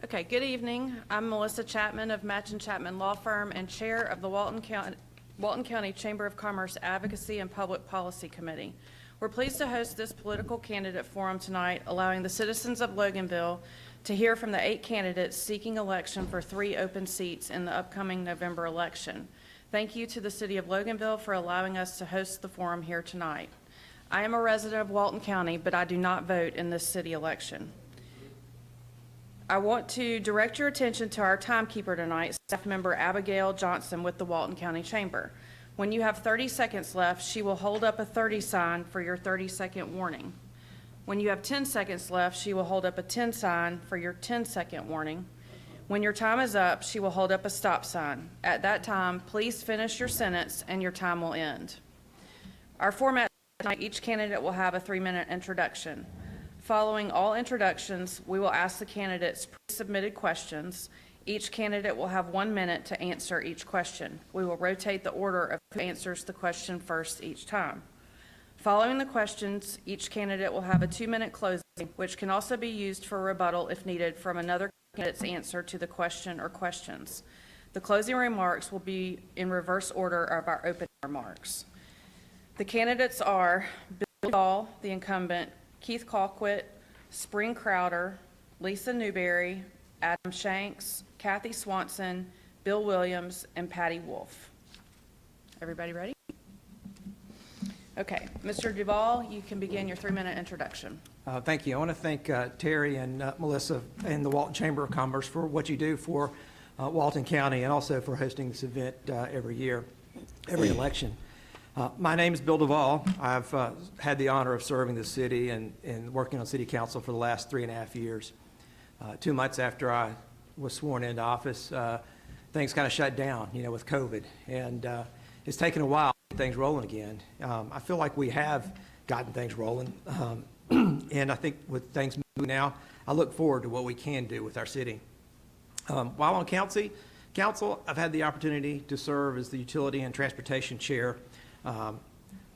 Okay, good evening. I'm Melissa Chapman of Match & Chapman Law Firm and Chair of the Walton County Chamber of Commerce Advocacy and Public Policy Committee. We're pleased to host this political candidate forum tonight, allowing the citizens of Loganville to hear from the 8 candidates seeking election for 3 open seats in the upcoming November election. Thank you to the City of Loganville for allowing us to host the forum here tonight. I am a resident of Walton County, but I do not vote in this city election. I want to direct your attention to our timekeeper tonight, staff member Abigail Johnson with the Walton County Chamber. When you have 30 seconds left, she will hold up a 30 sign for your 30-second warning. When you have 10 seconds left, she will hold up a 10 sign for your 10-second warning. When your time is up, she will hold up a stop sign. At that time, please finish your sentence and your time will end. Our format tonight, each candidate will have a 3-minute introduction. Following all introductions, we will ask the candidates pre-submitted questions. Each candidate will have 1 minute to answer each question. We will rotate the order of who answers the question first each time. Following the questions, each candidate will have a 2-minute closing, which can also be used for rebuttal if needed from another candidate's answer to the question or questions. The closing remarks will be in reverse order of our opening remarks. The candidates are Bill Ball, the incumbent, Keith Colquitt, Spring Crowder, Lisa Newberry, Adam Shanks, Kathy Swanson, Bill Williams, and Patty Wolf. Everybody ready? Okay, Mr. Duvall, you can begin your 3-minute introduction. Thank you. I want to thank Terry and Melissa and the Walton Chamber of Commerce for what you do for Walton County and also for hosting this event every year, every election. My name is Bill Duvall. I've had the honor of serving the city and working on city council for the last 3.5 years. 2 months after I was sworn into office, things kind of shut down, with COVID. And it's taken a while to get things rolling again. I feel like we have gotten things rolling. And I think with things moving now, I look forward to what we can do with our city. While on council, I've had the opportunity to serve as the utility and transportation chair.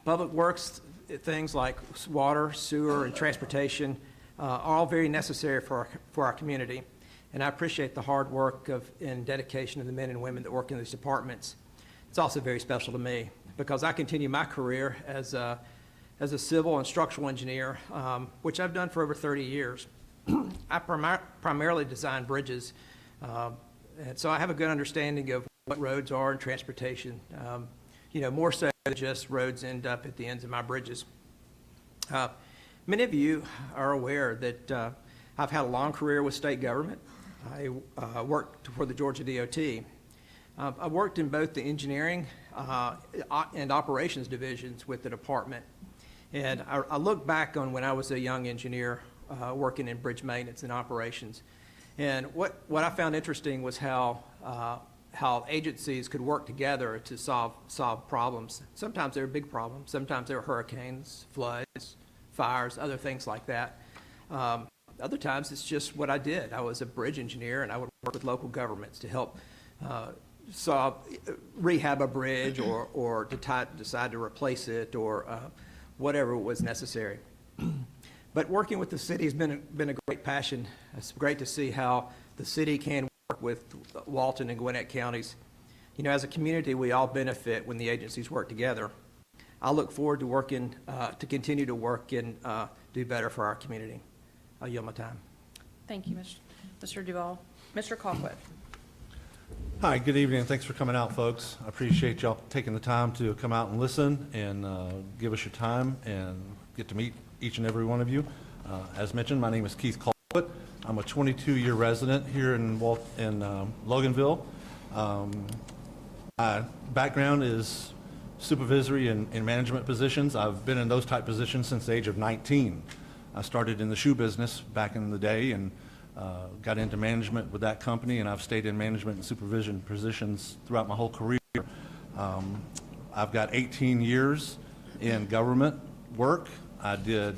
Public works, things like water, sewer, and transportation are all very necessary for our community. And I appreciate the hard work and dedication of the men and women that work in these departments. It's also very special to me because I continue my career as a civil and structural engineer, which I've done for over 30 years. I primarily design bridges, and so I have a good understanding of what roads are and transportation. More so than just roads end up at the ends of my bridges. Many of you are aware that I've had a long career with state government. I worked for the Georgia DOT. I worked in both the engineering and operations divisions with the department. And I look back on when I was a young engineer working in bridge maintenance and operations. And what I found interesting was how agencies could work together to solve problems. Sometimes they were big problems. Sometimes they were hurricanes, floods, fires, other things like that. Other times it's just what I did. I was a bridge engineer and I would work with local governments to help rehab a bridge or to decide to replace it or whatever was necessary. But working with the city has been a great passion. It's great to see how the city can work with Walton and Gwinnett counties. As a community, we all benefit when the agencies work together. I look forward to working, to continue to work and do better for our community. I'll yield my time. Thank you, Mr. Duvall. Mr. Colquitt. Hi, good evening. Thanks for coming out, folks. I appreciate y'all taking the time to come out and listen and give us your time and get to meet each and every one of you. As mentioned, my name is Keith Colquitt. I'm a 22-year resident here in Loganville. My background is supervisory and management positions. I've been in those type positions since the age of 19. I started in the shoe business back in the day and got into management with that company, and I've stayed in management and supervision positions throughout my whole career. I've got 18 years in government work. I did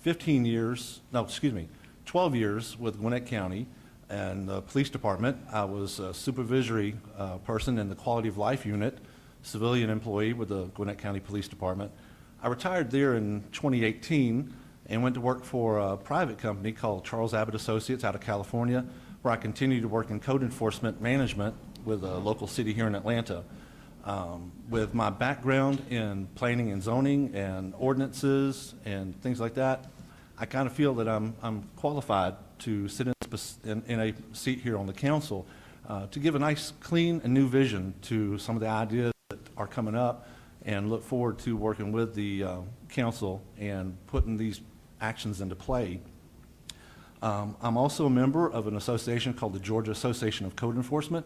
12 years with Gwinnett County and the police department. I was a supervisory person in the quality of life unit, civilian employee with the Gwinnett County Police Department. I retired there in 2018 and went to work for a private company called Charles Abbott Associates out of California, where I continued to work in code enforcement management with a local city here in Atlanta. With my background in planning and zoning and ordinances and things like that, I kind of feel that I'm qualified to sit in a seat here on the council to give a nice, clean, and new vision to some of the ideas that are coming up, and look forward to working with the council and putting these actions into play. I'm also a member of an association called the Georgia Association of Code Enforcement.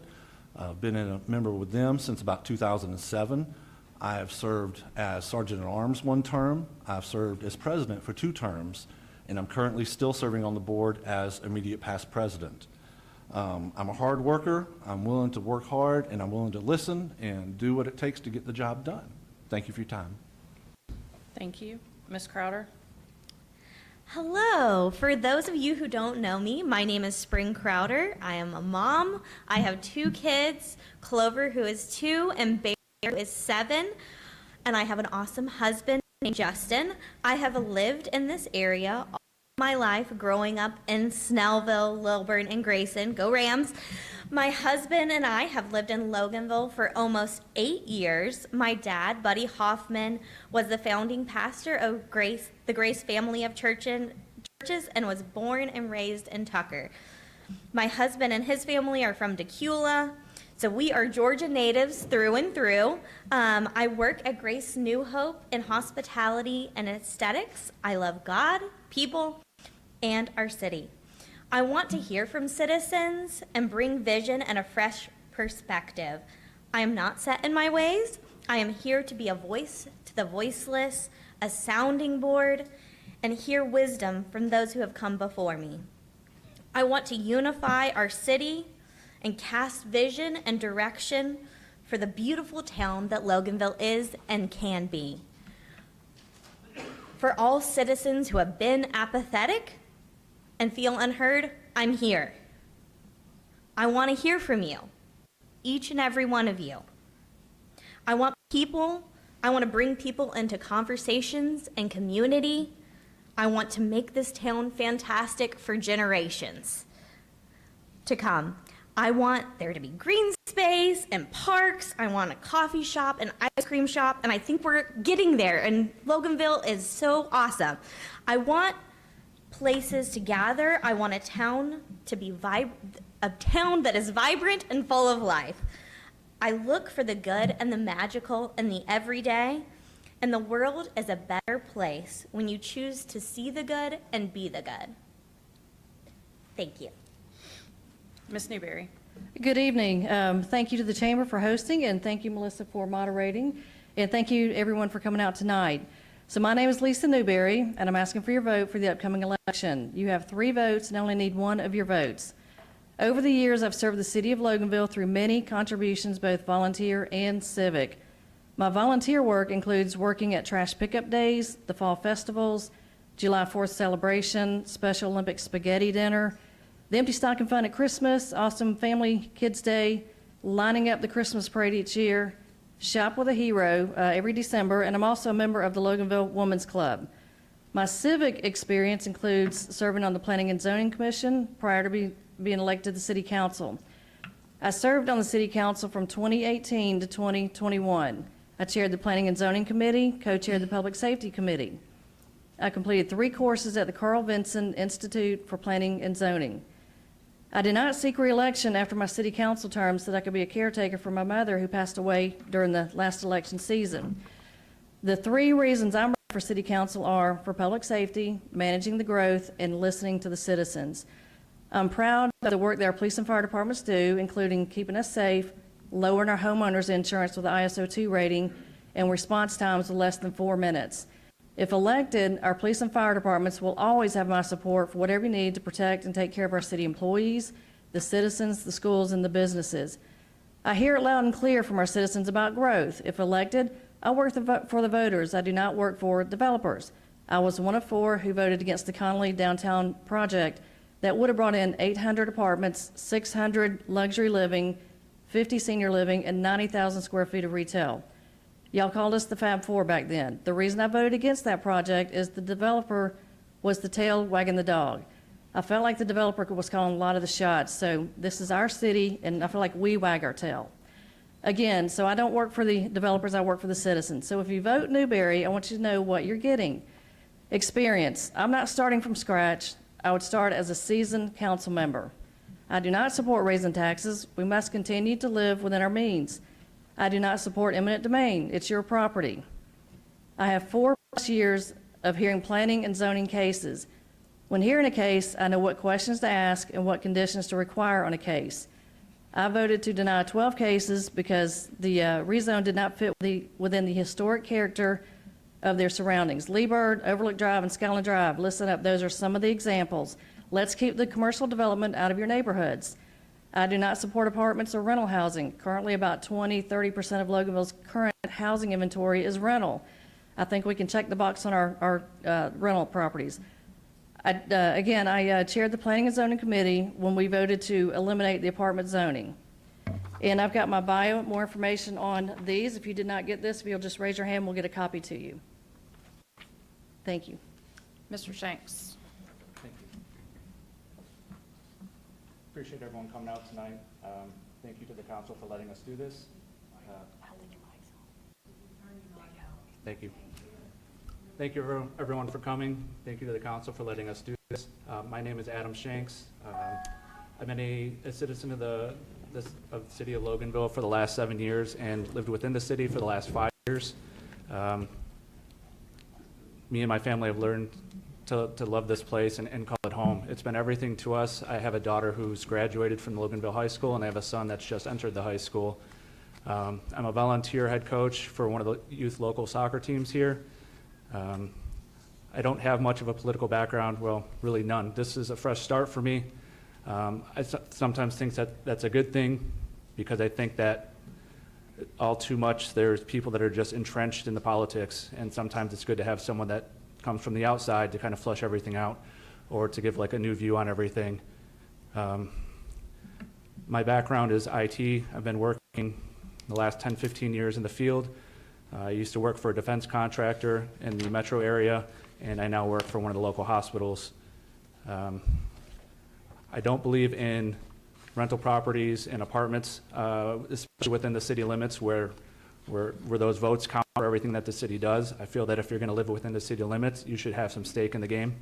I've been a member with them since about 2007. I have served as Sergeant-at-Arms one term. I've served as president for 2 terms, and I'm currently still serving on the board as immediate past president. I'm a hard worker. I'm willing to work hard, and I'm willing to listen and do what it takes to get the job done. Thank you for your time. Thank you. Ms. Crowder? Hello. For those of you who don't know me, my name is Spring Crowder. I am a mom. I have 2 kids, Clover, who is 2, and Bear, who is 7. And I have an awesome husband named Justin. I have lived in this area all my life, growing up in Snellville, Lilburn, and Grayson. Go Rams. My husband and I have lived in Loganville for almost 8 years. My dad, Buddy Hoffman, was the founding pastor of the Grace family of churches, and was born and raised in Tucker. My husband and his family are from Decula, so we are Georgia natives through and through. I work at Grace New Hope in hospitality and aesthetics. I love God, people, and our city. I want to hear from citizens and bring vision and a fresh perspective. I am not set in my ways. I am here to be a voice to the voiceless, a sounding board, and hear wisdom from those who have come before me. I want to unify our city and cast vision and direction for the beautiful town that Loganville is and can be. For all citizens who have been apathetic and feel unheard, I'm here. I want to hear from you, each and every one of you. I want to bring people into conversations and community. I want to make this town fantastic for generations to come. I want there to be green space and parks. I want a coffee shop, an ice cream shop, and I think we're getting there, and Loganville is so awesome. I want places to gather. I want a town to be a town that is vibrant and full of life. I look for the good and the magical in the everyday, and the world is a better place when you choose to see the good and be the good. Thank you. Ms. Newberry? Good evening. Thank you to the Chamber for hosting, and thank you, Melissa, for moderating, and thank you, everyone, for coming out tonight. So my name is Lisa Newberry, and I'm asking for your vote for the upcoming election. You have 3 votes and only need 1 of your votes. Over the years, I've served the city of Loganville through many contributions, both volunteer and civic. My volunteer work includes working at trash pickup days, the fall festivals, July 4th celebration, Special Olympics spaghetti dinner, the Empty Stocking Fund at Christmas, Awesome Family Kids Day, lining up the Christmas parade each year, Shop with a Hero every December, and I'm also a member of the Loganville Women's Club. My civic experience includes serving on the Planning and Zoning Commission prior to being elected to the City Council. I served on the City Council from 2018 to 2021. I chaired the Planning and Zoning Committee, co-chaired the Public Safety Committee. I completed 3 courses at the Carl Vinson Institute for Planning and Zoning. I did not seek re-election after my city council term so that I could be a caretaker for my mother who passed away during the last election season. The 3 reasons I'm running for city council are for public safety, managing the growth, and listening to the citizens. I'm proud of the work that our police and fire departments do, including keeping us safe, lowering our homeowners insurance with the ISO 2 rating, and response times of less than 4 minutes. If elected, our police and fire departments will always have my support for whatever you need to protect and take care of our city employees, the citizens, the schools, and the businesses. I hear it loud and clear from our citizens about growth. If elected, I work for the voters. I do not work for developers. I was one of 4 who voted against the Connolly downtown project that would have brought in 800 apartments, 600 luxury living, 50 senior living, and 90,000 square feet of retail. Y'all called us the Fab Four back then. The reason I voted against that project is the developer was the tail wagging the dog. I felt like the developer was calling a lot of the shots, so this is our city, and I feel like we wag our tail. Again, so I don't work for the developers, I work for the citizens. So if you vote Newberry, I want you to know what you're getting. Experience. I'm not starting from scratch. I would start as a seasoned council member. I do not support raising taxes. We must continue to live within our means. I do not support eminent domain. It's your property. I have 4+ years of hearing planning and zoning cases. When hearing a case, I know what questions to ask and what conditions to require on a case. I voted to deny 12 cases because the rezone did not fit within the historic character of their surroundings. Lee Bird, Overlook Drive, and Skyline Drive, listed up, those are some of the examples. Let's keep the commercial development out of your neighborhoods. I do not support apartments or rental housing. Currently, about 20–30% of Loganville's current housing inventory is rental. I think we can check the box on our rental properties. I chaired the Planning and Zoning Committee when we voted to eliminate the apartment zoning. And I've got my bio, more information on these. If you did not get this, if you'll just raise your hand, we'll get a copy to you. Thank you. Mr. Shanks. Thank you. Appreciate everyone coming out tonight. Thank you to the council for letting us do this. Thank you. Thank you everyone for coming. Thank you to the council for letting us do this. My name is Adam Shanks. I've been a citizen of the city of Loganville for the last 7 years and lived within the city for the last 5 years. Me and my family have learned to love this place and call it home. It's been everything to us. I have a daughter who's graduated from Loganville High School, and I have a son that's just entered the high school. I'm a volunteer head coach for one of the youth local soccer teams here. I don't have much of a political background, well, really none. This is a fresh start for me. I sometimes think that's a good thing because I think that all too much there's people that are just entrenched in the politics, and sometimes it's good to have someone that comes from the outside to kind of flush everything out or to give like a new view on everything. My background is IT. I've been working the last 10–15 years in the field. I used to work for a defense contractor in the metro area, and I now work for one of the local hospitals. I don't believe in rental properties and apartments, especially within the city limits where those votes count for everything that the city does. I feel that if you're going to live within the city limits, you should have some stake in the game.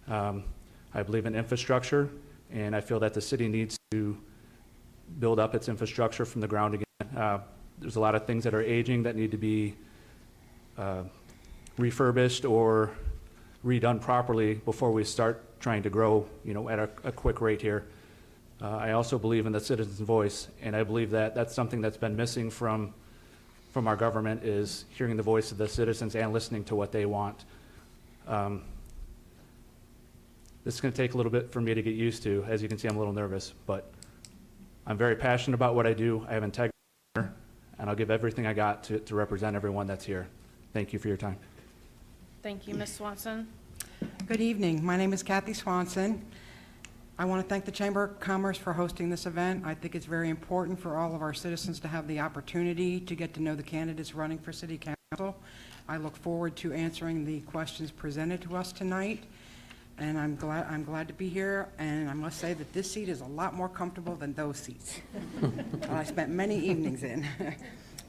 I believe in infrastructure, and I feel that the city needs to build up its infrastructure from the ground again. There's a lot of things that are aging that need to be refurbished or redone properly before we start trying to grow, at a quick rate here. I also believe in the citizen's voice, and I believe that that's something that's been missing from our government, is hearing the voice of the citizens and listening to what they want. This is going to take a little bit for me to get used to. As you can see, I'm a little nervous, but I'm very passionate about what I do. I have integrity, and I'll give everything I got to represent everyone that's here. Thank you for your time. Thank you, Ms. Swanson. Good evening. My name is Kathy Swanson. I want to thank the Chamber of Commerce for hosting this event. I think it's very important for all of our citizens to have the opportunity to get to know the candidates running for City Council. I look forward to answering the questions presented to us tonight, and I'm glad to be here. And I must say that this seat is a lot more comfortable than those seats that I spent many evenings in.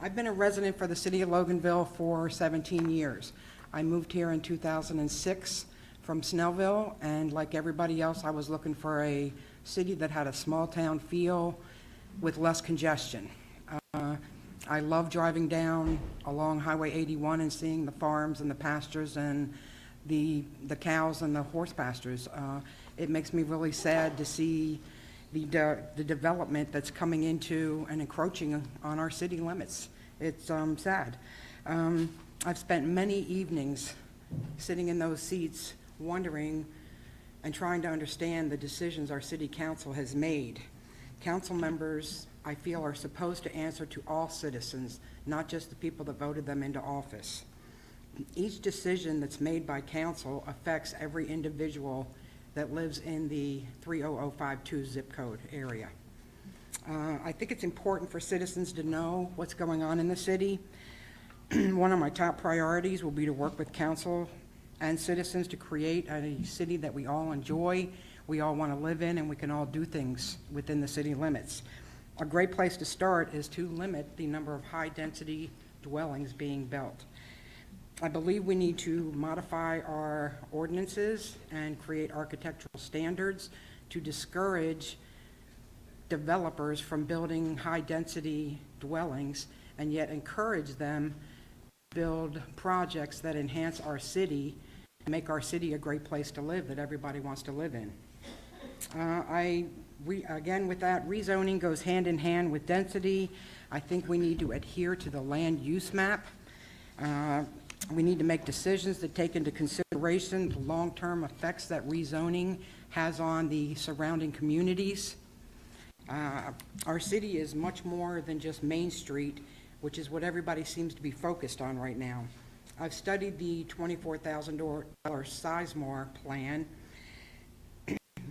I've been a resident for the City of Loganville for 17 years. I moved here in 2006 from Snellville, and like everybody else, I was looking for a city that had a small town feel with less congestion. I love driving down along Highway 81 and seeing the farms and the pastures and the cows and the horse pastures. It makes me really sad to see the development that's coming into and encroaching on our city limits. It's sad. I've spent many evenings sitting in those seats wondering and trying to understand the decisions our city council has made. Council members, I feel, are supposed to answer to all citizens, not just the people that voted them into office. Each decision that's made by council affects every individual that lives in the 30052 zip code area. I think it's important for citizens to know what's going on in the city. One of my top priorities will be to work with council and citizens to create a city that we all enjoy, we all want to live in, and we can all do things within the city limits. A great place to start is to limit the number of high-density dwellings being built. I believe we need to modify our ordinances and create architectural standards to discourage developers from building high-density dwellings and yet encourage them to build projects that enhance our city and make our city a great place to live that everybody wants to live in. Again, with that, rezoning goes hand in hand with density. I think we need to adhere to the land use map. We need to make decisions that take into consideration the long-term effects that rezoning has on the surrounding communities. Our city is much more than just Main Street, which is what everybody seems to be focused on right now. I've studied the $24,000 Sizemore plan.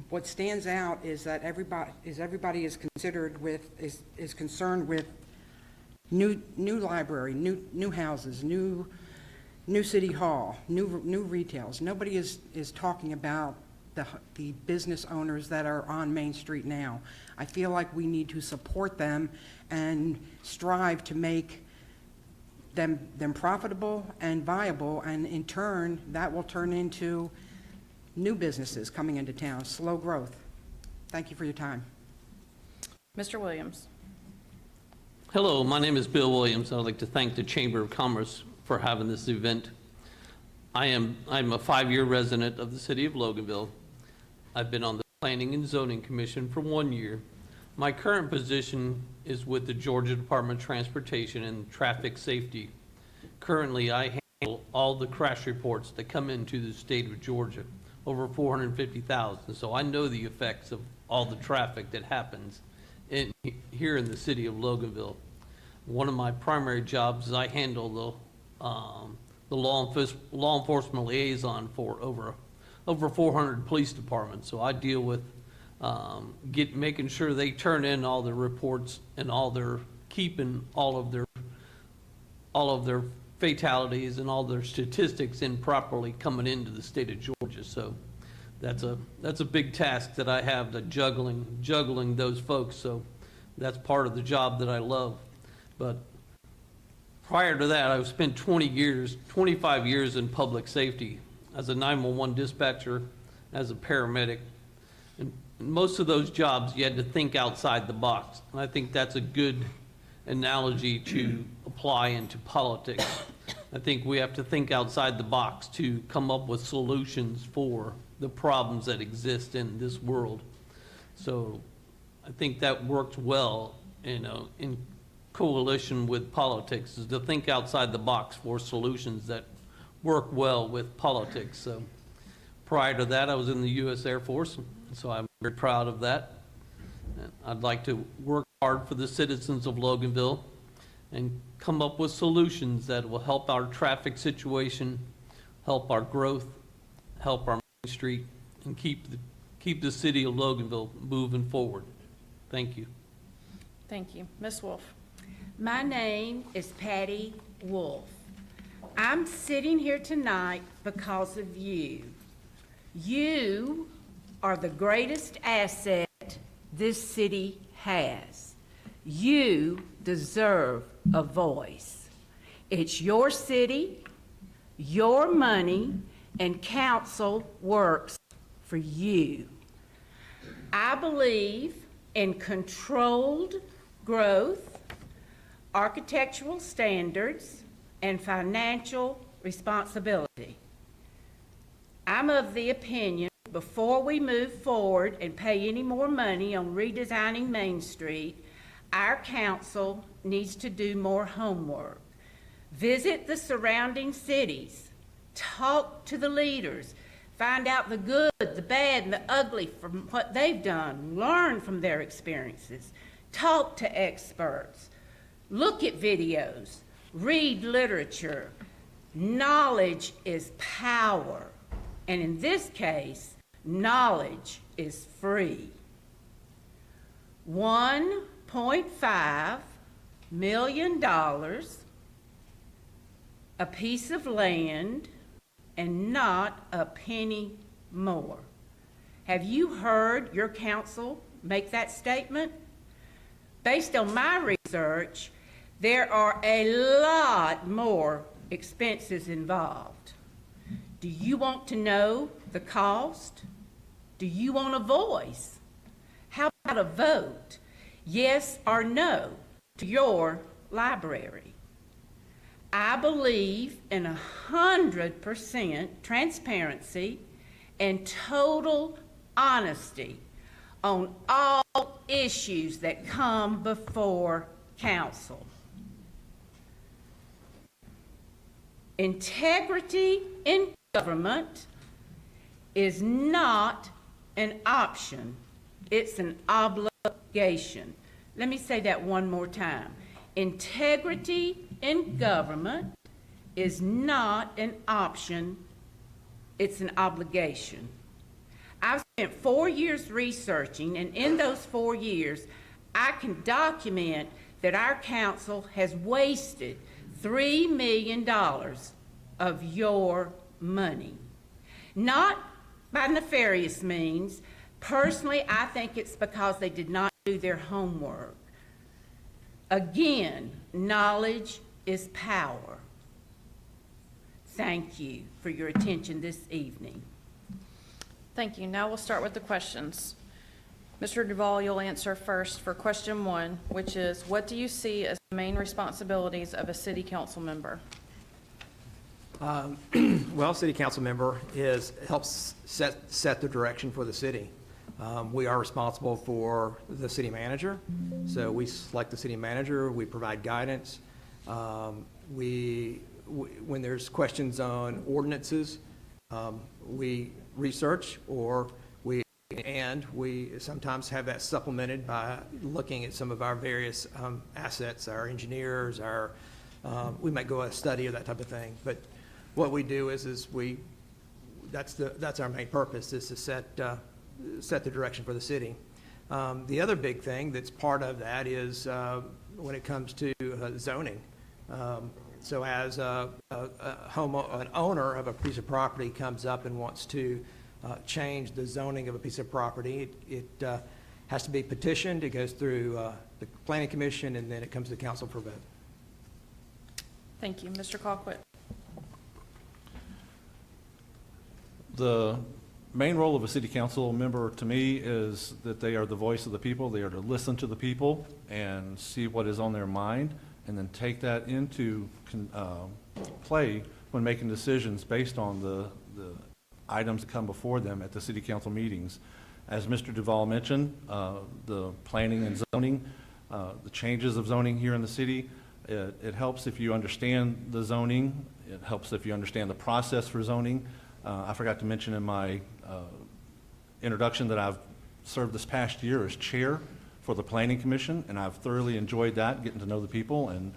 What stands out is that everybody is concerned with new library, new houses, new city hall, new retails. Nobody is talking about the business owners that are on Main Street now. I feel like we need to support them and strive to make them profitable and viable, and in turn, that will turn into new businesses coming into town, slow growth. Thank you for your time. Mr. Williams. Hello, my name is Bill Williams. I'd like to thank the Chamber of Commerce for having this event. I'm a 5-year resident of the city of Loganville. I've been on the Planning and Zoning Commission for 1 year. My current position is with the Georgia Department of Transportation and Traffic Safety. Currently, I handle all the crash reports that come into the state of Georgia, over 450,000. So I know the effects of all the traffic that happens here in the city of Loganville. One of my primary jobs is I handle the law enforcement liaison for over 400 police departments. So I deal with making sure they turn in all their reports and keeping all of their fatalities and all their statistics in properly coming into the state of Georgia. So that's a big task that I have, that juggling those folks. So that's part of the job that I love. But prior to that, I've spent 25 years in public safety as a 911 dispatcher, as a paramedic. And most of those jobs, you had to think outside the box. And I think that's a good analogy to apply into politics. I think we have to think outside the box to come up with solutions for the problems that exist in this world. So I think that works well, in coalition with politics, is to think outside the box for solutions that work well with politics. So prior to that, I was in the U.S. Air Force, so I'm very proud of that. And I'd like to work hard for the citizens of Loganville and come up with solutions that will help our traffic situation, help our growth, help our Main Street, and keep the city of Loganville moving forward. Thank you. Thank you. Ms. Wolf. My name is Patty Wolf. I'm sitting here tonight because of you. You are the greatest asset this city has. You deserve a voice. It's your city, your money, and council works for you. I believe in controlled growth, architectural standards, and financial responsibility. I'm of the opinion, before we move forward and pay any more money on redesigning Main Street, our council needs to do more homework. Visit the surrounding cities, talk to the leaders, find out the good, the bad, and the ugly from what they've done, learn from their experiences, talk to experts, look at videos, read literature. Knowledge is power, and in this case, knowledge is free. $1.5 million, a piece of land, and not a penny more. Have you heard your council make that statement? Based on my research, there are a lot more expenses involved. Do you want to know the cost? Do you want a voice? How about a vote, yes or no, to your library? I believe in 100% transparency and total honesty on all issues that come before council. Integrity in government is not an option, it's an obligation. Let me say that one more time. Integrity in government is not an option, it's an obligation. I've spent 4 years researching, and in those 4 years, I can document that our council has wasted $3 million of your money. Not by nefarious means. Personally, I think it's because they did not do their homework. Again, knowledge is power. Thank you for your attention this evening. Thank you. Now we'll start with the questions. Mr. Duval, you'll answer first for question 1, which is, what do you see as the main responsibilities of a city council member? Well, city council member helps set the direction for the city. We are responsible for the city manager, so we select the city manager, we provide guidance. When there's questions on ordinances, we research, or we sometimes have that supplemented by looking at some of our various assets, our engineers, we might go a study or that type of thing. But what we do is that's our main purpose, is to set the direction for the city. The other big thing that's part of that is when it comes to zoning. So as an owner of a piece of property comes up and wants to change the zoning of a piece of property, it has to be petitioned, it goes through the planning commission, and then it comes to council for vote. Thank you. Mr. Colquitt. The main role of a city council member to me is that they are the voice of the people. They are to listen to the people and see what is on their mind, and then take that into play when making decisions based on the items that come before them at the city council meetings. As Mr. Duval mentioned, the planning and zoning, the changes of zoning here in the city, it helps if you understand the zoning. It helps if you understand the process for zoning. I forgot to mention in my introduction that I've served this past year as chair for the Planning Commission, and I've thoroughly enjoyed that, getting to know the people and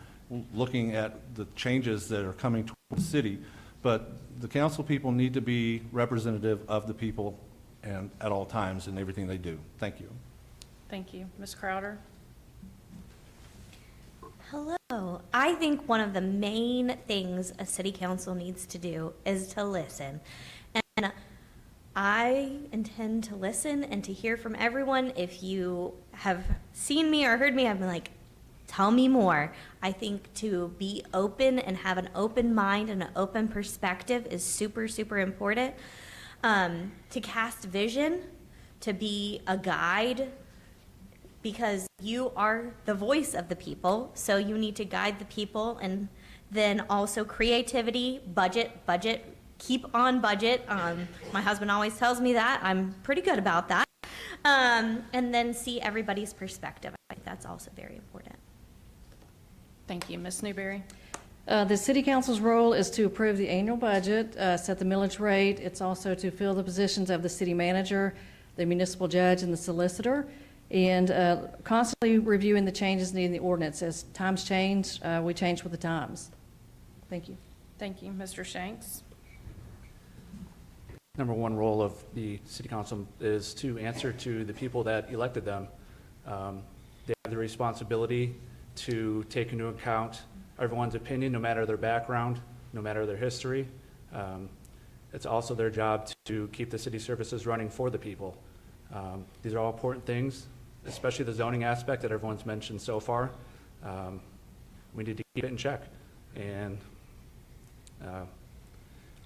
looking at the changes that are coming toward the city. But the council people need to be representative of the people and at all times in everything they do. Thank you. Thank you. Ms. Crowder. Hello. I think one of the main things a city council needs to do is to listen. And I intend to listen and to hear from everyone. If you have seen me or heard me, I've been like, tell me more. I think to be open and have an open mind and an open perspective is super, super important. To cast vision, to be a guide, because you are the voice of the people, so you need to guide the people. And then also creativity, budget, keep on budget. My husband always tells me that. I'm pretty good about that. And then see everybody's perspective. I think that's also very important. Thank you. Ms. Newberry. The city council's role is to approve the annual budget, set the millage rate. It's also to fill the positions of the city manager, the municipal judge, and the solicitor, and constantly reviewing the changes needed in the ordinance. As times change, we change with the times. Thank you. Thank you. Mr. Shanks. Number one role of the city council is to answer to the people that elected them. They have the responsibility to take into account everyone's opinion, no matter their background, no matter their history. It's also their job to keep the city services running for the people. These are all important things, especially the zoning aspect that everyone's mentioned so far. We need to keep it in check. And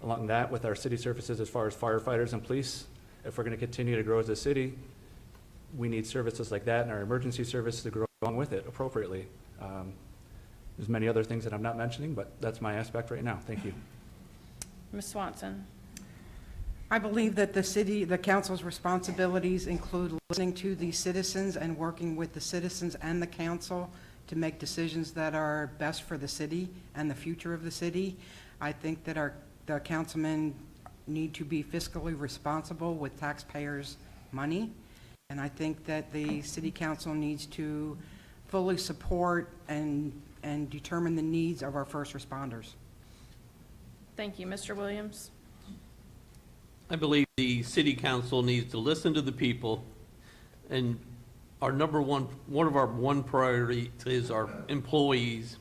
along that, with our city services as far as firefighters and police, if we're going to continue to grow as a city, we need services like that and our emergency services to grow along with it appropriately. There's many other things that I'm not mentioning, but that's my aspect right now. Thank you. Ms. Swanson? I believe that the council's responsibilities include listening to the citizens and working with the citizens and the council to make decisions that are best for the city and the future of the city. I think that the councilmen need to be fiscally responsible with taxpayers' money. And I think that the city council needs to fully support and determine the needs of our first responders. Thank you. Mr. Williams? I believe the city council needs to listen to the people, and one of our priority is our employees.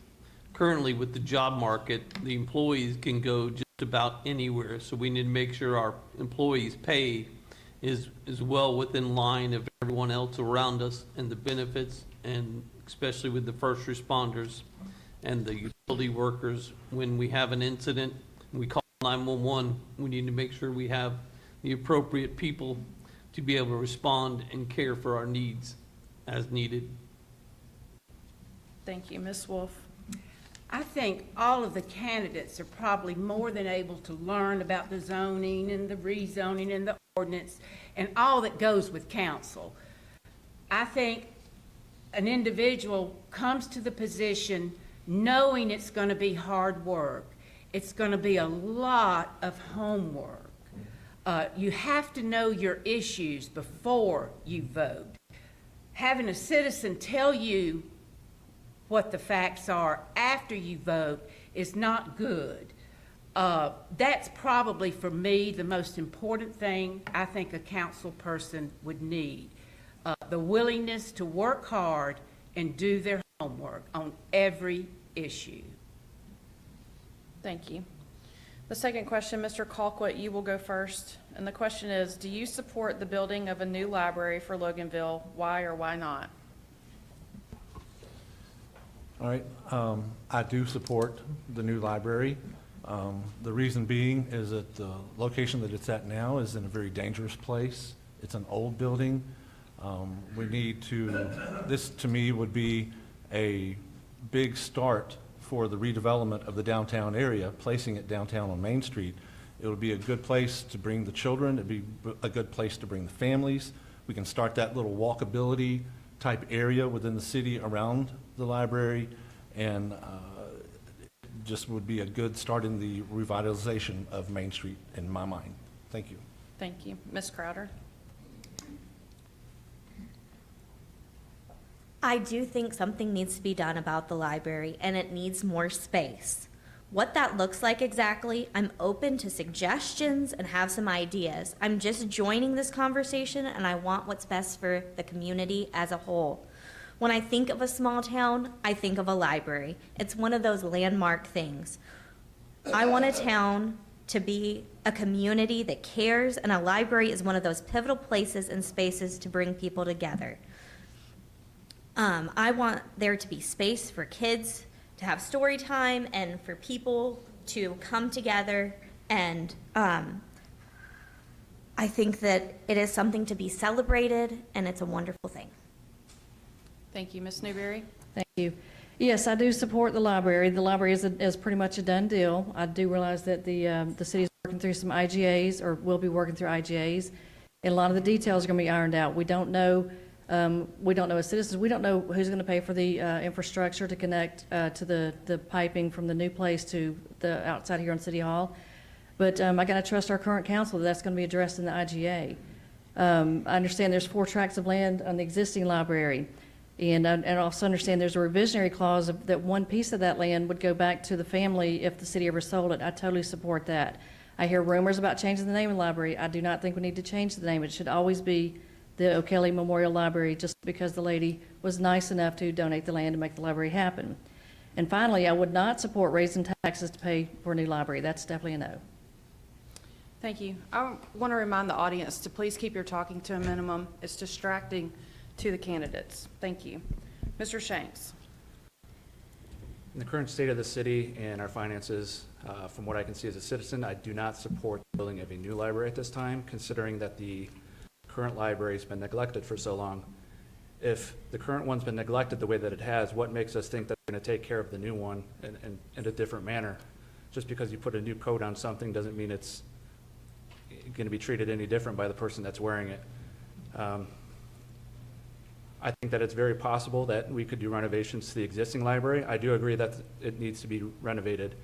Currently, with the job market, the employees can go just about anywhere, so we need to make sure our employees' pay is well within line of everyone else around us, and the benefits, and especially with the first responders and the utility workers. When we have an incident, we call 911, we need to make sure we have the appropriate people to be able to respond and care for our needs as needed. Thank you. Ms. Wolf? I think all of the candidates are probably more than able to learn about the zoning and the rezoning and the ordinance and all that goes with council. I think an individual comes to the position knowing it's going to be hard work. It's going to be a lot of homework. You have to know your issues before you vote. Having a citizen tell you what the facts are after you vote is not good. That's probably, for me, the most important thing I think a council person would need. The willingness to work hard and do their homework on every issue. Thank you. The second question, Mr. Colquitt, you will go first. And the question is, do you support the building of a new library for Loganville? Why or why not? All right, I do support the new library. The reason being is that the location that it's at now is in a very dangerous place. It's an old building. This to me would be a big start for the redevelopment of the downtown area, placing it downtown on Main Street. It would be a good place to bring the children. It'd be a good place to bring the families. We can start that little walkability type area within the city around the library, and just would be a good start in the revitalization of Main Street in my mind. Thank you. Thank you. Ms. Crowder? I do think something needs to be done about the library, and it needs more space. What that looks like exactly, I'm open to suggestions and have some ideas. I'm just joining this conversation, and I want what's best for the community as a whole. When I think of a small town, I think of a library. It's one of those landmark things. I want a town to be a community that cares, and a library is one of those pivotal places and spaces to bring people together. I want there to be space for kids to have story time and for people to come together, and I think that it is something to be celebrated, and it's a wonderful thing. Thank you. Ms. Newberry? Thank you. Yes, I do support the library. The library is pretty much a done deal. I do realize that the city's working through some IGAs, or will be working through IGAs, and a lot of the details are going to be ironed out. We don't know as citizens, we don't know who's going to pay for the infrastructure to connect to the piping from the new place to the outside here on City Hall. But I got to trust our current council that that's going to be addressed in the IGA. I understand there's 4 tracts of land on the existing library. And I also understand there's a revisionary clause that one piece of that land would go back to the family if the city ever sold it. I totally support that. I hear rumors about changing the name of the library. I do not think we need to change the name. It should always be the O'Kelly Memorial Library, just because the lady was nice enough to donate the land to make the library happen. And finally, I would not support raising taxes to pay for a new library. That's definitely a no. Thank you. I want to remind the audience to please keep your talking to a minimum. It's distracting to the candidates. Thank you. Mr. Shanks. In the current state of the city and our finances, from what I can see as a citizen, I do not support the building of a new library at this time, considering that the current library has been neglected for so long. If the current one's been neglected the way that it has, what makes us think that they're going to take care of the new one in a different manner? Just because you put a new coat on something doesn't mean it's going to be treated any different by the person that's wearing it. I think that it's very possible that we could do renovations to the existing library. I do agree that it needs to be renovated.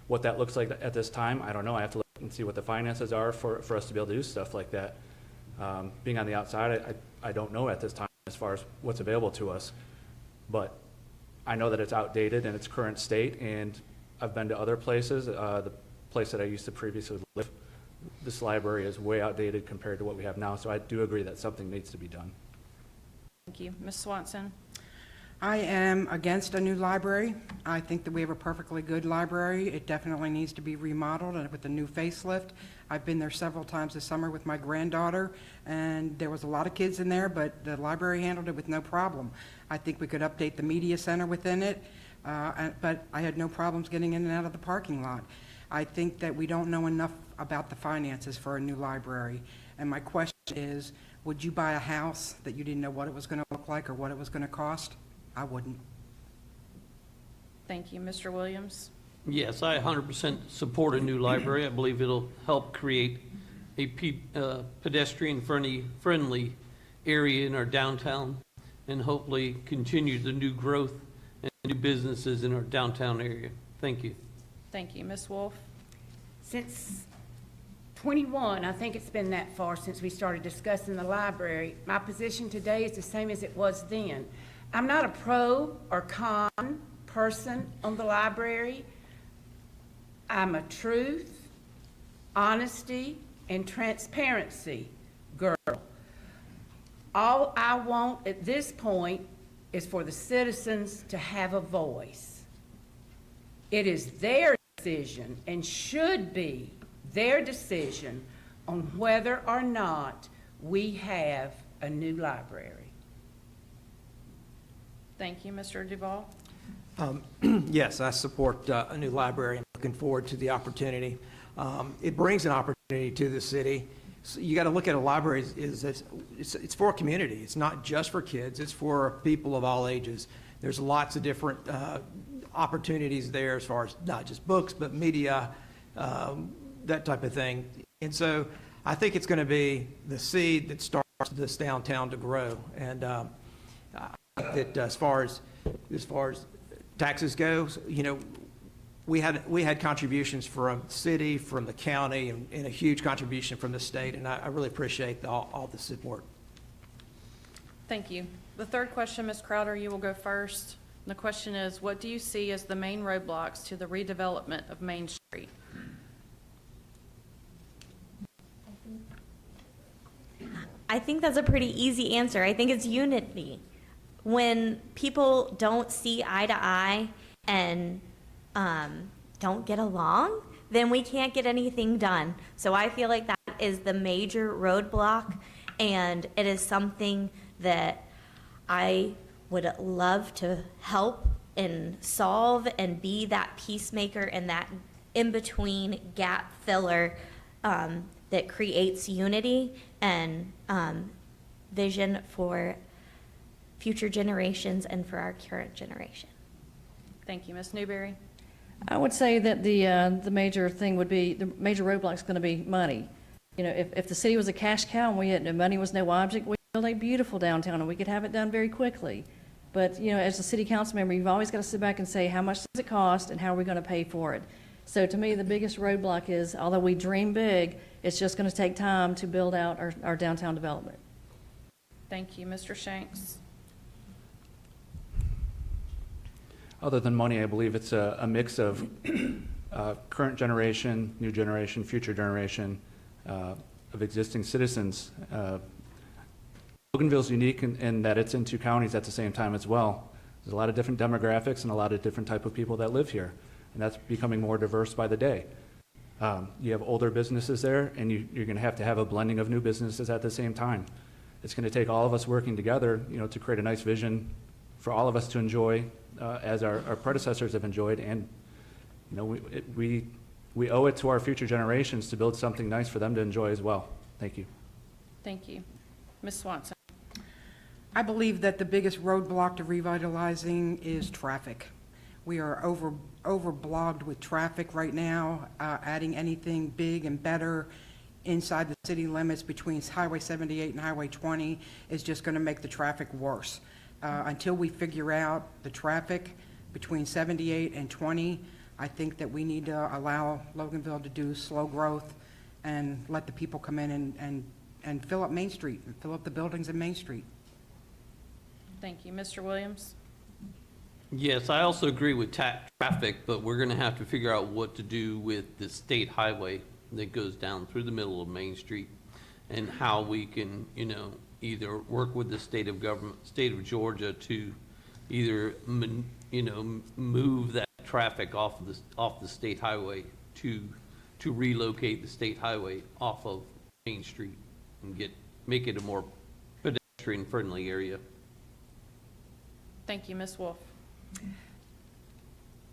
What that looks like at this time, I don't know. I have to look and see what the finances are for us to be able to do stuff like that. Being on the outside, I don't know at this time as far as what's available to us. But I know that it's outdated in its current state, and I've been to other places. The place that I used to previously live, this library is way outdated compared to what we have now, so I do agree that something needs to be done. Thank you. Ms. Swanson. I am against a new library. I think that we have a perfectly good library. It definitely needs to be remodeled and with a new facelift. I've been there several times this summer with my granddaughter, and there was a lot of kids in there, but the library handled it with no problem. I think we could update the media center within it, but I had no problems getting in and out of the parking lot. I think that we don't know enough about the finances for a new library. And my question is, would you buy a house that you didn't know what it was going to look like or what it was going to cost? I wouldn't. Thank you. Mr. Williams. Yes, I 100% support a new library. I believe it'll help create a pedestrian-friendly area in our downtown and hopefully continue the new growth and new businesses in our downtown area. Thank you. Thank you. Ms. Wolf. Since 21, I think it's been that far since we started discussing the library. My position today is the same as it was then. I'm not a pro or con person on the library. I'm a truth, honesty, and transparency girl. All I want at this point is for the citizens to have a voice. It is their decision and should be their decision on whether or not we have a new library. Thank you. Mr. Duval. Yes, I support a new library. I'm looking forward to the opportunity. It brings an opportunity to the city. So you got to look at a library it's for a community. It's not just for kids. It's for people of all ages. There's lots of different opportunities there as far as not just books, but media, that type of thing. And so I think it's going to be the seed that starts this downtown to grow. And I think that as far as taxes go, you know, we had contributions from the city, from the county, and a huge contribution from the state, and I really appreciate all the support. Thank you. The third question, Ms. Crowder, you will go first. And the question is, what do you see as the main roadblocks to the redevelopment of Main Street? I think that's a pretty easy answer. I think it's unity. When people don't see eye to eye and don't get along, then we can't get anything done. So I feel like that is the major roadblock, and it is something that I would love to help and solve and be that peacemaker and that in-between gap filler that creates unity and vision for future generations and for our current generation. Thank you. Ms. Newberry. I would say that the major thing would be, the major roadblock is going to be money. You know, if the city was a cash cow and we had no money was no object, we could build a beautiful downtown and we could have it done very quickly. But, you know, as a city council member, you've always got to sit back and say, how much does it cost and how are we going to pay for it? So to me, the biggest roadblock is, although we dream big, it's just going to take time to build out our downtown development. Thank you. Mr. Shanks. Other than money, I believe it's a mix of current generation, new generation, future generation of existing citizens. Loganville's unique in that it's in two counties at the same time as well. There's a lot of different demographics and a lot of different type of people that live here, and that's becoming more diverse by the day. You have older businesses there, and you're going to have a blending of new businesses at the same time. It's going to take all of us working together, to create a nice vision for all of us to enjoy, as our predecessors have enjoyed, and we owe it to our future generations to build something nice for them to enjoy as well. Thank you. Thank you. Ms. Swanson? I believe that the biggest roadblock to revitalizing is traffic. We are overblogged with traffic right now. Adding anything big and better inside the city limits between Highway 78 and Highway 20 is just going to make the traffic worse. Until we figure out the traffic between 78 and 20, I think that we need to allow Loganville to do slow growth and let the people come in and fill up Main Street, and fill up the buildings in Main Street. Thank you. Mr. Williams? Yes, I also agree with traffic, but we're going to have to figure out what to do with the state highway that goes down through the middle of Main Street, and how we can, either work with the state of Georgia to either, move that traffic off the state highway to relocate the state highway off of Main Street and make it a more pedestrian-friendly area. Thank you. Ms. Wolf?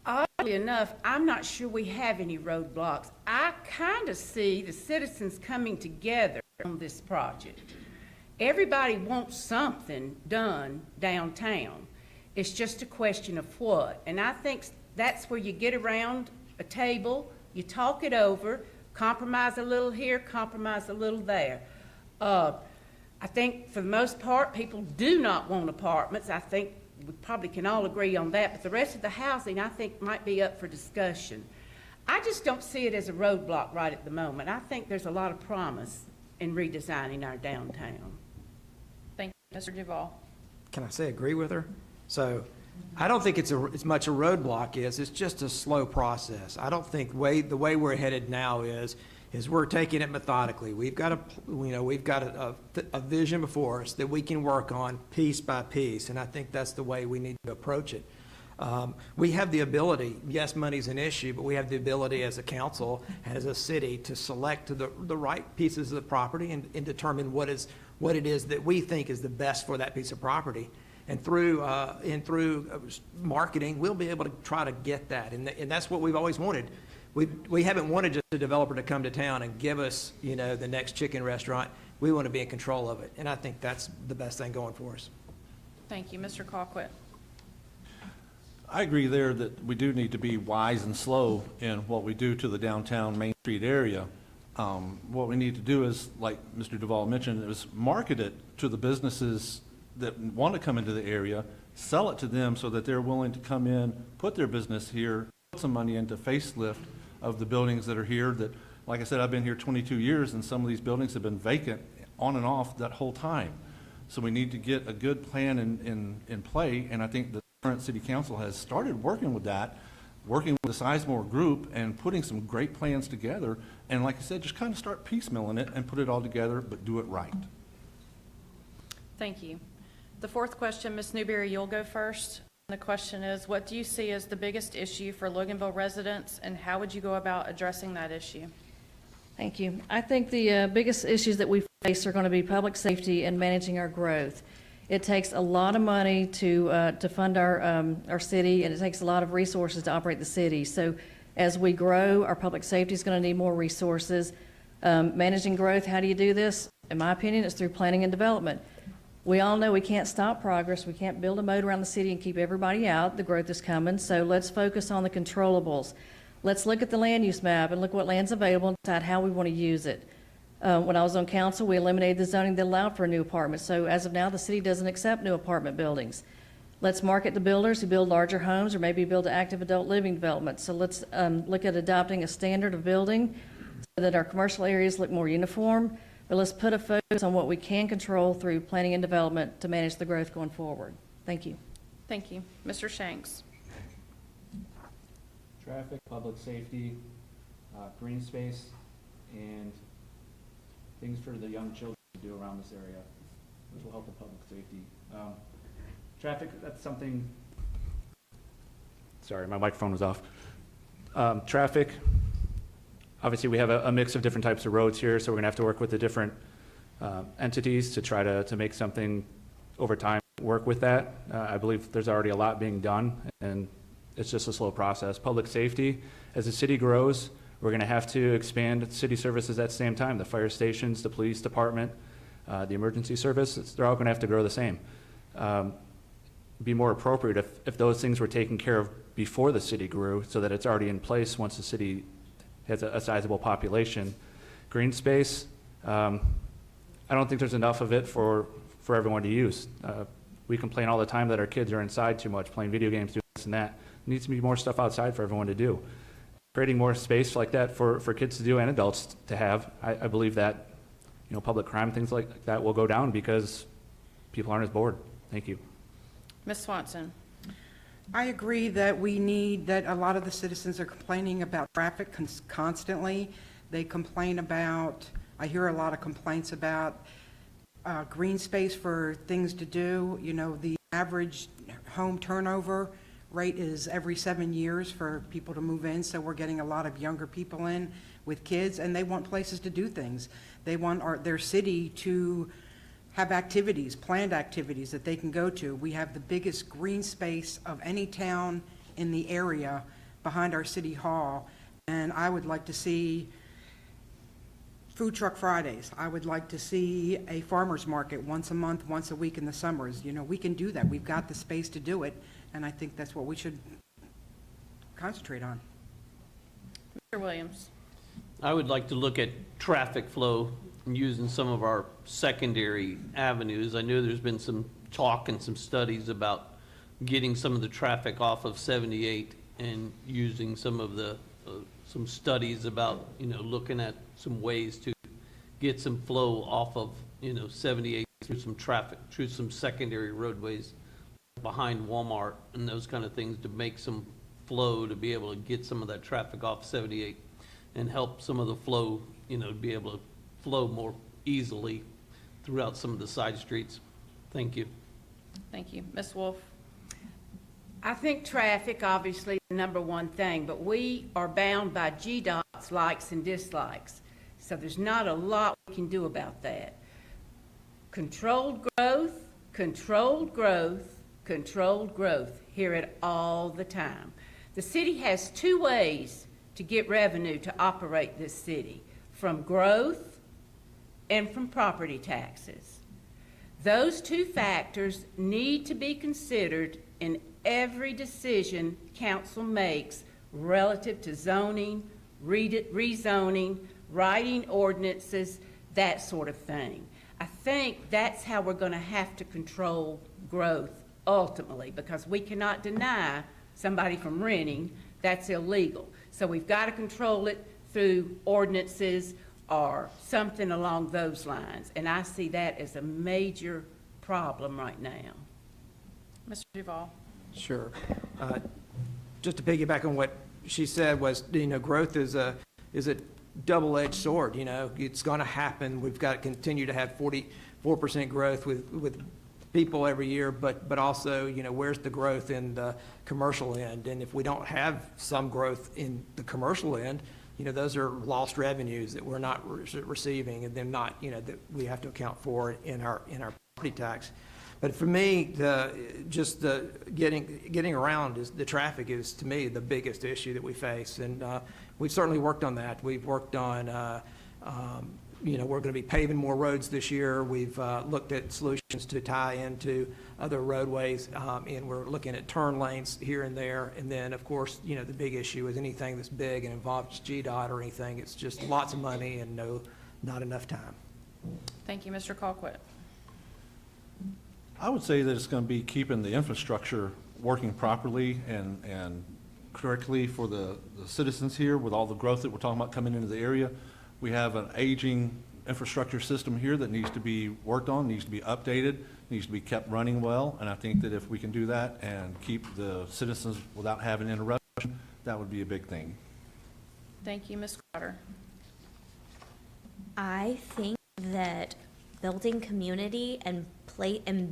Oddly enough, I'm not sure we have any roadblocks. I kind of see the citizens coming together on this project. Everybody wants something done downtown. It's just a question of what. And I think that's where you get around a table, you talk it over, compromise a little here, compromise a little there. I think for the most part, people do not want apartments. I think we probably can all agree on that, but the rest of the housing, I think, might be up for discussion. I just don't see it as a roadblock right at the moment. I think there's a lot of promise in redesigning our downtown. Thank you. Mr. Duval? Can I say agree with her? So I don't think it's as much a roadblock as it's just a slow process. I don't think the way we're headed now is we're taking it methodically. We've got a vision before us that we can work on piece by piece, and I think that's the way we need to approach it. We have the ability, yes, money's an issue, but we have the ability as a council, as a city, to select the right pieces of the property and determine what it is that we think is the best for that piece of property. And through marketing, we'll be able to try to get that, and that's what we've always wanted. We haven't wanted just a developer to come to town and give us, the next chicken restaurant. We want to be in control of it, and I think that's the best thing going for us. Thank you. Mr. Colquitt? I agree there that we do need to be wise and slow in what we do to the downtown Main Street area. What we need to do is, like Mr. Duval mentioned, is market it to the businesses that want to come into the area, sell it to them so that they're willing to come in, put their business here, put some money into facelift of the buildings that are here that, like I said, I've been here 22 years and some of these buildings have been vacant on and off that whole time. So we need to get a good plan in play, and I think the current city council has started working with that, working with the Sizemore group and putting some great plans together. And like I said, just kind of start piecemealing it and put it all together, but do it right. Thank you. The fourth question, Ms. Newberry, you'll go first. The question is, what do you see as the biggest issue for Loganville residents, and how would you go about addressing that issue? Thank you. I think the biggest issues that we face are going to be public safety and managing our growth. It takes a lot of money to fund our city, and it takes a lot of resources to operate the city. So as we grow, our public safety is going to need more resources. Managing growth, how do you do this? In my opinion, it's through planning and development. We all know we can't stop progress. We can't build a moat around the city and keep everybody out. The growth is coming. So let's focus on the controllables. Let's look at the land use map and look what land's available and decide how we want to use it. When I was on council, we eliminated the zoning that allowed for a new apartment. So as of now, the city doesn't accept new apartment buildings. Let's market the builders who build larger homes or maybe build active adult living development. So let's look at adopting a standard of building so that our commercial areas look more uniform. But let's put a focus on what we can control through planning and development to manage the growth going forward. Thank you. Thank you. Mr. Shanks? Traffic, public safety, green space, and things for the young children to do around this area, which will help with public safety. Traffic, that's something, sorry, my microphone was off. Traffic, Obviously, we have a mix of different types of roads here, so we're going to have to work with the different entities to try to make something over time work with that. I believe there's already a lot being done, and it's just a slow process. Public safety, as the city grows, we're going to have to expand city services at the same time. The fire stations, the police department, the emergency service, they're all going to have to grow the same. Be more appropriate if those things were taken care of before the city grew, so that it's already in place once the city has a sizable population. Green space, I don't think there's enough of it for everyone to use. We complain all the time that our kids are inside too much, playing video games, doing this and that. There needs to be more stuff outside for everyone to do. Creating more space like that for kids to do and adults to have, I believe that, public crime, things like that will go down because people aren't as bored. Thank you. Ms. Swanson. I agree that we need, that a lot of the citizens are complaining about traffic constantly. They complain about, I hear a lot of complaints about green space for things to do. The average home turnover rate is every 7 years for people to move in, so we're getting a lot of younger people in with kids, and they want places to do things. They want their city to have activities, planned activities that they can go to. We have the biggest green space of any town in the area behind our city hall, and I would like to see food truck Fridays. I would like to see a farmer's market once a month, once a week in the summers. We can do that. We've got the space to do it, and I think that's what we should concentrate on. Mr. Williams. I would like to look at traffic flow and using some of our secondary avenues. I know there's been some talk and some studies about getting some of the traffic off of 78 and using some of the, some studies about, looking at some ways to get some flow off of, 78 through some traffic, through some secondary roadways behind Walmart and those kind of things to make some flow to be able to get some of that traffic off 78 and help some of the flow, to be able to flow more easily throughout some of the side streets. Thank you. Thank you. Ms. Wolf. I think traffic, obviously, is the number one thing, but we are bound by GDOT's likes and dislikes. So there's not a lot we can do about that. Controlled growth, controlled growth, controlled growth. Hear it all the time. The city has two ways to get revenue to operate this city, from growth and from property taxes. Those two factors need to be considered in every decision council makes relative to zoning, rezoning, writing ordinances, that sort of thing. I think that's how we're going to have to control growth ultimately, because we cannot deny somebody from renting. That's illegal. So we've got to control it through ordinances or something along those lines. And I see that as a major problem right now. Mr. Duval. Sure. Just to piggyback on what she said was, growth is a double-edged sword. It's going to happen. We've got to continue to have 44% growth with people every year, but also, where's the growth in the commercial end? And if we don't have some growth in the commercial end, those are lost revenues that we're not receiving, and then not, that we have to account for in our property tax. But for me, getting around is the traffic is, to me, the biggest issue that we face, and we've certainly worked on that. We've worked on, we're going to be paving more roads this year. We've looked at solutions to tie into other roadways, and we're looking at turn lanes here and there. And then, of course, the big issue is anything that's big and involves GDOT or anything. It's just lots of money and not enough time. Thank you. Mr. Colquitt. I would say that it's going to be keeping the infrastructure working properly and correctly for the citizens here with all the growth that we're talking about coming into the area. We have an aging infrastructure system here that needs to be worked on, needs to be updated, needs to be kept running well. And I think that if we can do that and keep the citizens without having interruption, that would be a big thing. Thank you. Ms. Crowder. I think that building community and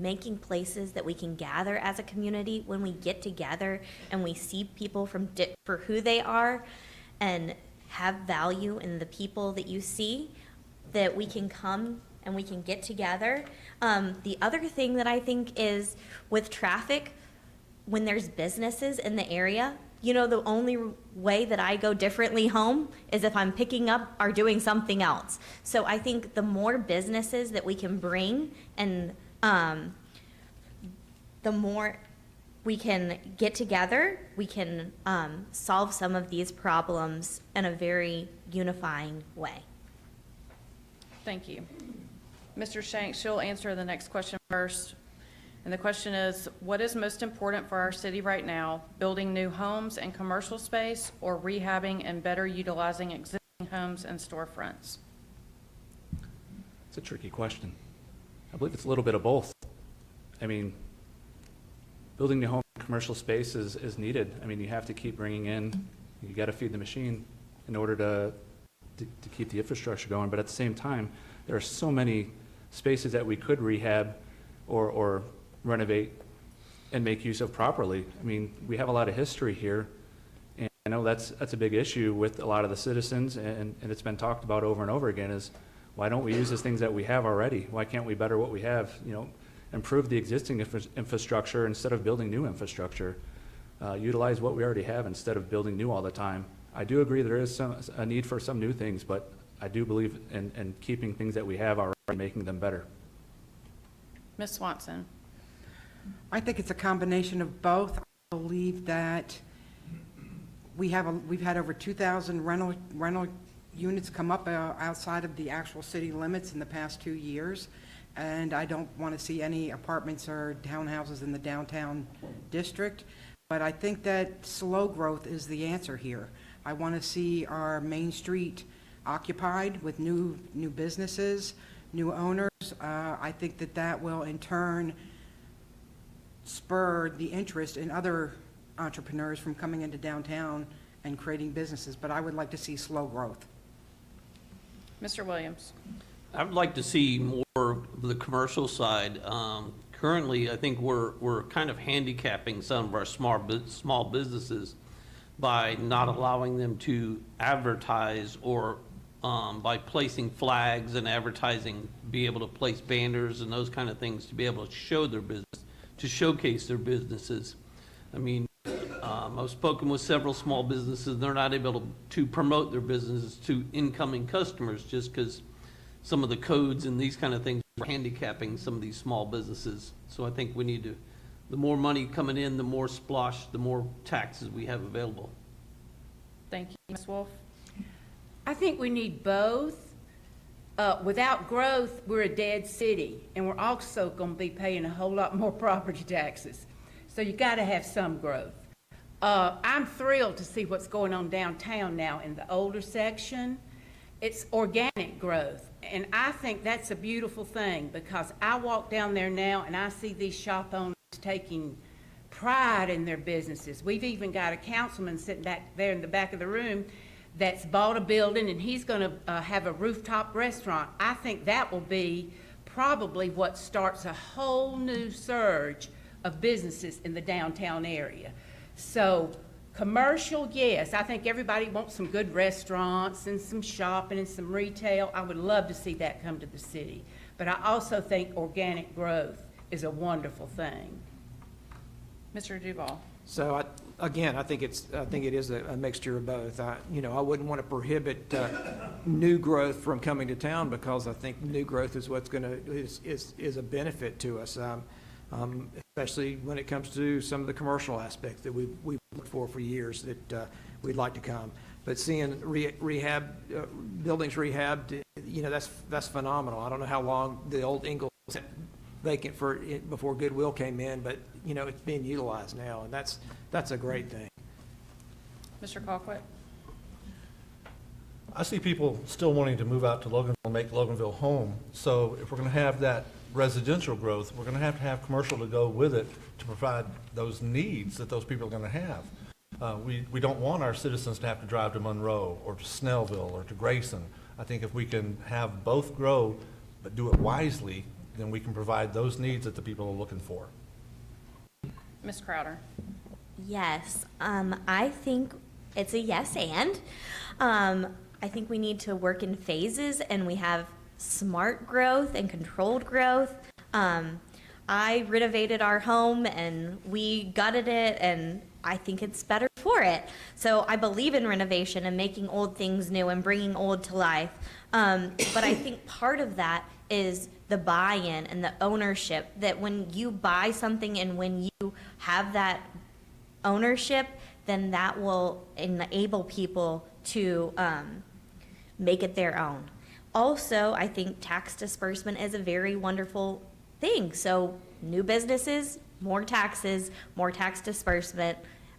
making places that we can gather as a community, when we get together and we see people for who they are, and have value in the people that you see, that we can come and we can get together. The other thing that I think is with traffic, when there's businesses in the area, you know, the only way that I go differently home is if I'm picking up or doing something else. So I think the more businesses that we can bring and the more we can get together, we can solve some of these problems in a very unifying way. Thank you. Mr. Shanks, you'll answer the next question first. And the question is, what is most important for our city right now, building new homes and commercial space or rehabbing and better utilizing existing homes and storefronts? It's a tricky question. I believe it's a little bit of both. I mean, building new home and commercial space is needed. I mean, you have to keep bringing in, you got to feed the machine in order to keep the infrastructure going. But at the same time, there are so many spaces that we could rehab or renovate and make use of properly. I mean, we have a lot of history here, and I know that's a big issue with a lot of the citizens, and it's been talked about over and over again, is why don't we use the things that we have already? Why can't we better what we have? You know, improve the existing infrastructure instead of building new infrastructure. Utilize what we already have instead of building new all the time. I do agree there is a need for some new things, but I do believe in keeping things that we have already and making them better. Ms. Swanson. I think it's a combination of both. I believe that we've had over 2,000 rental units come up outside of the actual city limits in the past 2 years, and I don't want to see any apartments or townhouses in the downtown district. But I think that slow growth is the answer here. I want to see our Main Street occupied with new businesses, new owners. I think that will in turn spur the interest in other entrepreneurs from coming into downtown and creating businesses. But I would like to see slow growth. Mr. Williams. I would like to see more of the commercial side. Currently, I think we're kind of handicapping some of our small businesses by not allowing them to advertise, or by placing flags and advertising, be able to place banners and those kind of things to be able to show their business, to showcase their businesses. I mean, I've spoken with several small businesses. They're not able to promote their businesses to incoming customers just because some of the codes and these kind of things are handicapping some of these small businesses. So I think we need to, the more money coming in, the more splosh, the more taxes we have available. Thank you. Ms. Wolf. I think we need both. Without growth, we're a dead city, and we're also going to be paying a whole lot more property taxes. So you got to have some growth. I'm thrilled to see what's going on downtown now in the older section. It's organic growth, and I think that's a beautiful thing, because I walk down there now and I see these shop owners taking pride in their businesses. We've even got a councilman sitting back there in the back of the room that's bought a building, and he's going to have a rooftop restaurant. I think that will be probably what starts a whole new surge of businesses in the downtown area. So commercial, yes, I think everybody wants some good restaurants and some shopping and some retail. I would love to see that come to the city. But I also think organic growth is a wonderful thing. Mr. Duval. So I think it is a mixture of both. I wouldn't want to prohibit new growth from coming to town, because I think new growth is what's is a benefit to us, especially when it comes to some of the commercial aspects that we've looked for years that we'd like to come. But seeing buildings rehabbed, that's phenomenal. I don't know how long the old Ingalls was vacant before Goodwill came in, but it's being utilized now, and that's a great thing. Mr. Colquitt. I see people still wanting to move out to Loganville and make Loganville home. So if we're going to have that residential growth, we're going to have commercial to go with it to provide those needs that those people are going to have. We don't want our citizens to have to drive to Monroe or to Snellville or to Grayson. I think if we can have both grow but do it wisely, then we can provide those needs that the people are looking for. Ms. Crowder. Yes, I think it's a yes and. I think we need to work in phases, and we have smart growth and controlled growth. I renovated our home and we gutted it, and I think it's better for it. So I believe in renovation and making old things new and bringing old to life. But I think part of that is the buy-in and the ownership, that when you buy something and when you have that ownership, then that will enable people to make it their own. Also, I think tax disbursement is a very wonderful thing. So new businesses, more taxes, more tax disbursement.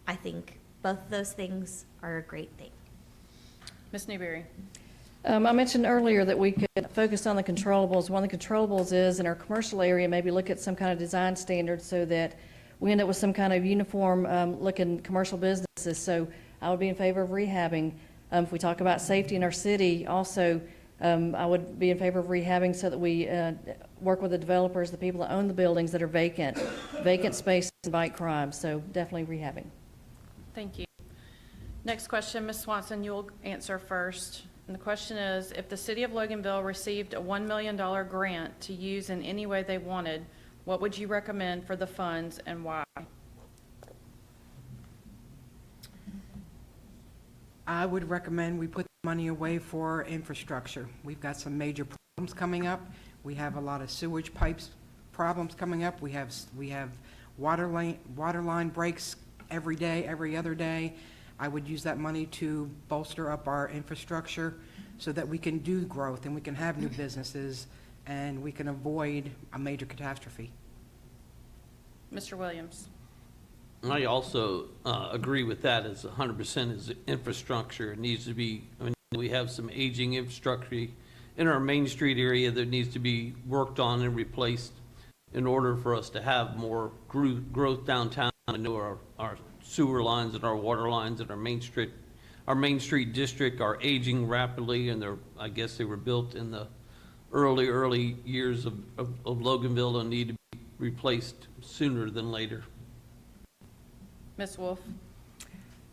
I think both of those things are a great thing. Ms. Newberry? I mentioned earlier that we could focus on the controllables. One of the controllables is in our commercial area, maybe look at some kind of design standards so that we end up with some kind of uniform looking commercial businesses. So I would be in favor of rehabbing. If we talk about safety in our city, also I would be in favor of rehabbing so that we work with the developers, the people that own the buildings that are vacant. Vacant spaces invite crime, so definitely rehabbing. Thank you. Next question, Ms. Swanson, you'll answer first. And the question is, if the city of Loganville received a $1 million grant to use in any way they wanted, what would you recommend for the funds and why? I would recommend we put the money away for infrastructure. We've got some major problems coming up. We have a lot of sewage pipes problems coming up. We have water line breaks every day, every other day. I would use that money to bolster up our infrastructure so that we can do growth and we can have new businesses and we can avoid a major catastrophe. Mr. Williams? I also agree with that. As 100% is infrastructure. It needs to be, I mean, we have some aging infrastructure in our Main Street area that needs to be worked on and replaced in order for us to have more growth downtown. I know our sewer lines and our water lines and our Main Street district are aging rapidly, and I guess they were built in the early years of Loganville and need to be replaced sooner than later. Ms. Wolf?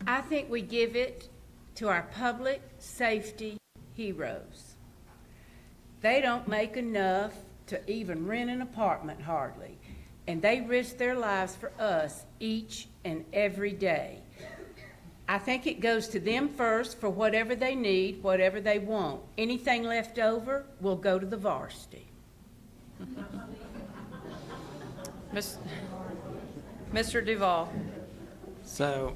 I think we give it to our public safety heroes. They don't make enough to even rent an apartment hardly, and they risk their lives for us each and every day. I think it goes to them first for whatever they need, whatever they want. Anything left over will go to the varsity. Mr. Duval? So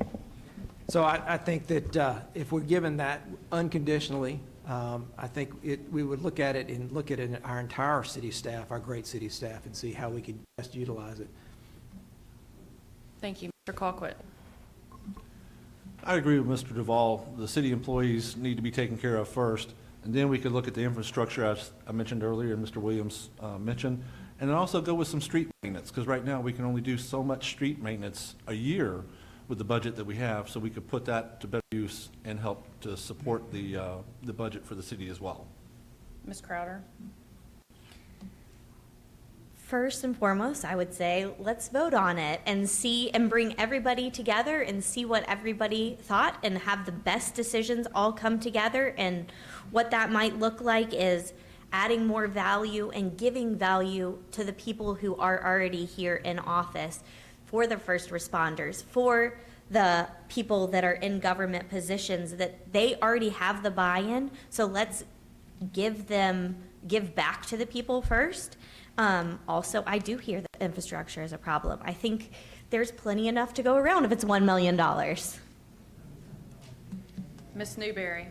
I think that if we're given that unconditionally, I think we would look at it in our entire city staff, our great city staff, and see how we could best utilize it. Thank you. Mr. Colquitt? I agree with Mr. Duval. The city employees need to be taken care of first, and then we could look at the infrastructure, as I mentioned earlier, and Mr. Williams mentioned, and then also go with some street maintenance, because right now we can only do so much street maintenance a year with the budget that we have, so we could put that to better use and help to support the budget for the city as well. Ms. Crowder? First and foremost, I would say, let's vote on it and see and bring everybody together and see what everybody thought and have the best decisions all come together. And what that might look like is adding more value and giving value to the people who are already here in office, for the first responders, for the people that are in government positions, that they already have the buy-in. So let's give back to the people first. Also, I do hear that infrastructure is a problem. I think there's plenty enough to go around if it's $1 million. Ms. Newberry?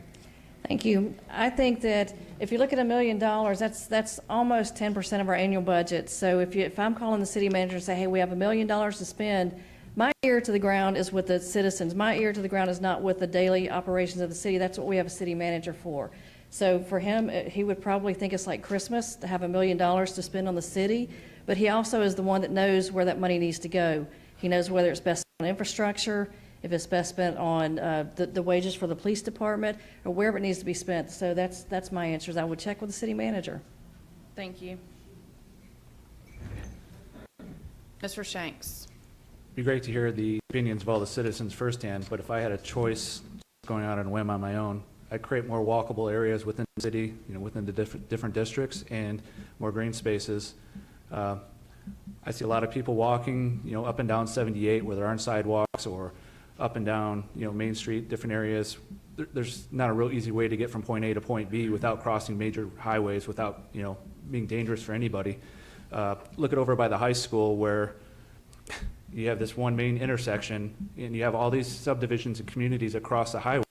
Thank you. I think that if you look at $1 million, that's almost 10% of our annual budget. So if I'm calling the city manager and say, hey, we have $1 million to spend, my ear to the ground is with the citizens. My ear to the ground is not with the daily operations of the city. That's what we have a city manager for. So for him, he would probably think it's like Christmas to have $1 million to spend on the city, but he also is the one that knows where that money needs to go. He knows whether it's best on infrastructure, if it's best spent on the wages for the police department, or wherever it needs to be spent. So that's my answers. I would check with the city manager. Thank you. Mr. Shanks? It'd be great to hear the opinions of all the citizens firsthand, but if I had a choice going out on a whim on my own. I create more walkable areas within the city, within the different districts, and more green spaces. I see a lot of people walking, up and down 78 where there aren't sidewalks, or up and down, Main Street, different areas. There's not a real easy way to get from point A to point B without crossing major highways, without, being dangerous for anybody. Look at over by the high school where you have this one main intersection, and you have all these subdivisions and communities across the highway,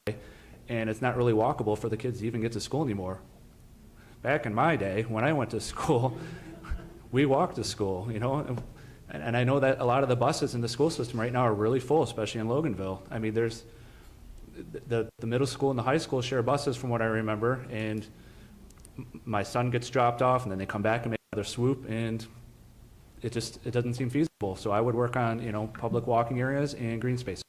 and it's not really walkable for the kids to even get to school anymore. Back in my day, when I went to school, we walked to school, and I know that a lot of the buses in the school system right now are really full, especially in Loganville. I mean, there's the middle school and the high school share buses from what I remember, and my son gets dropped off, and then they come back and make another swoop, and it doesn't seem feasible. So I would work on, public walking areas and green spaces.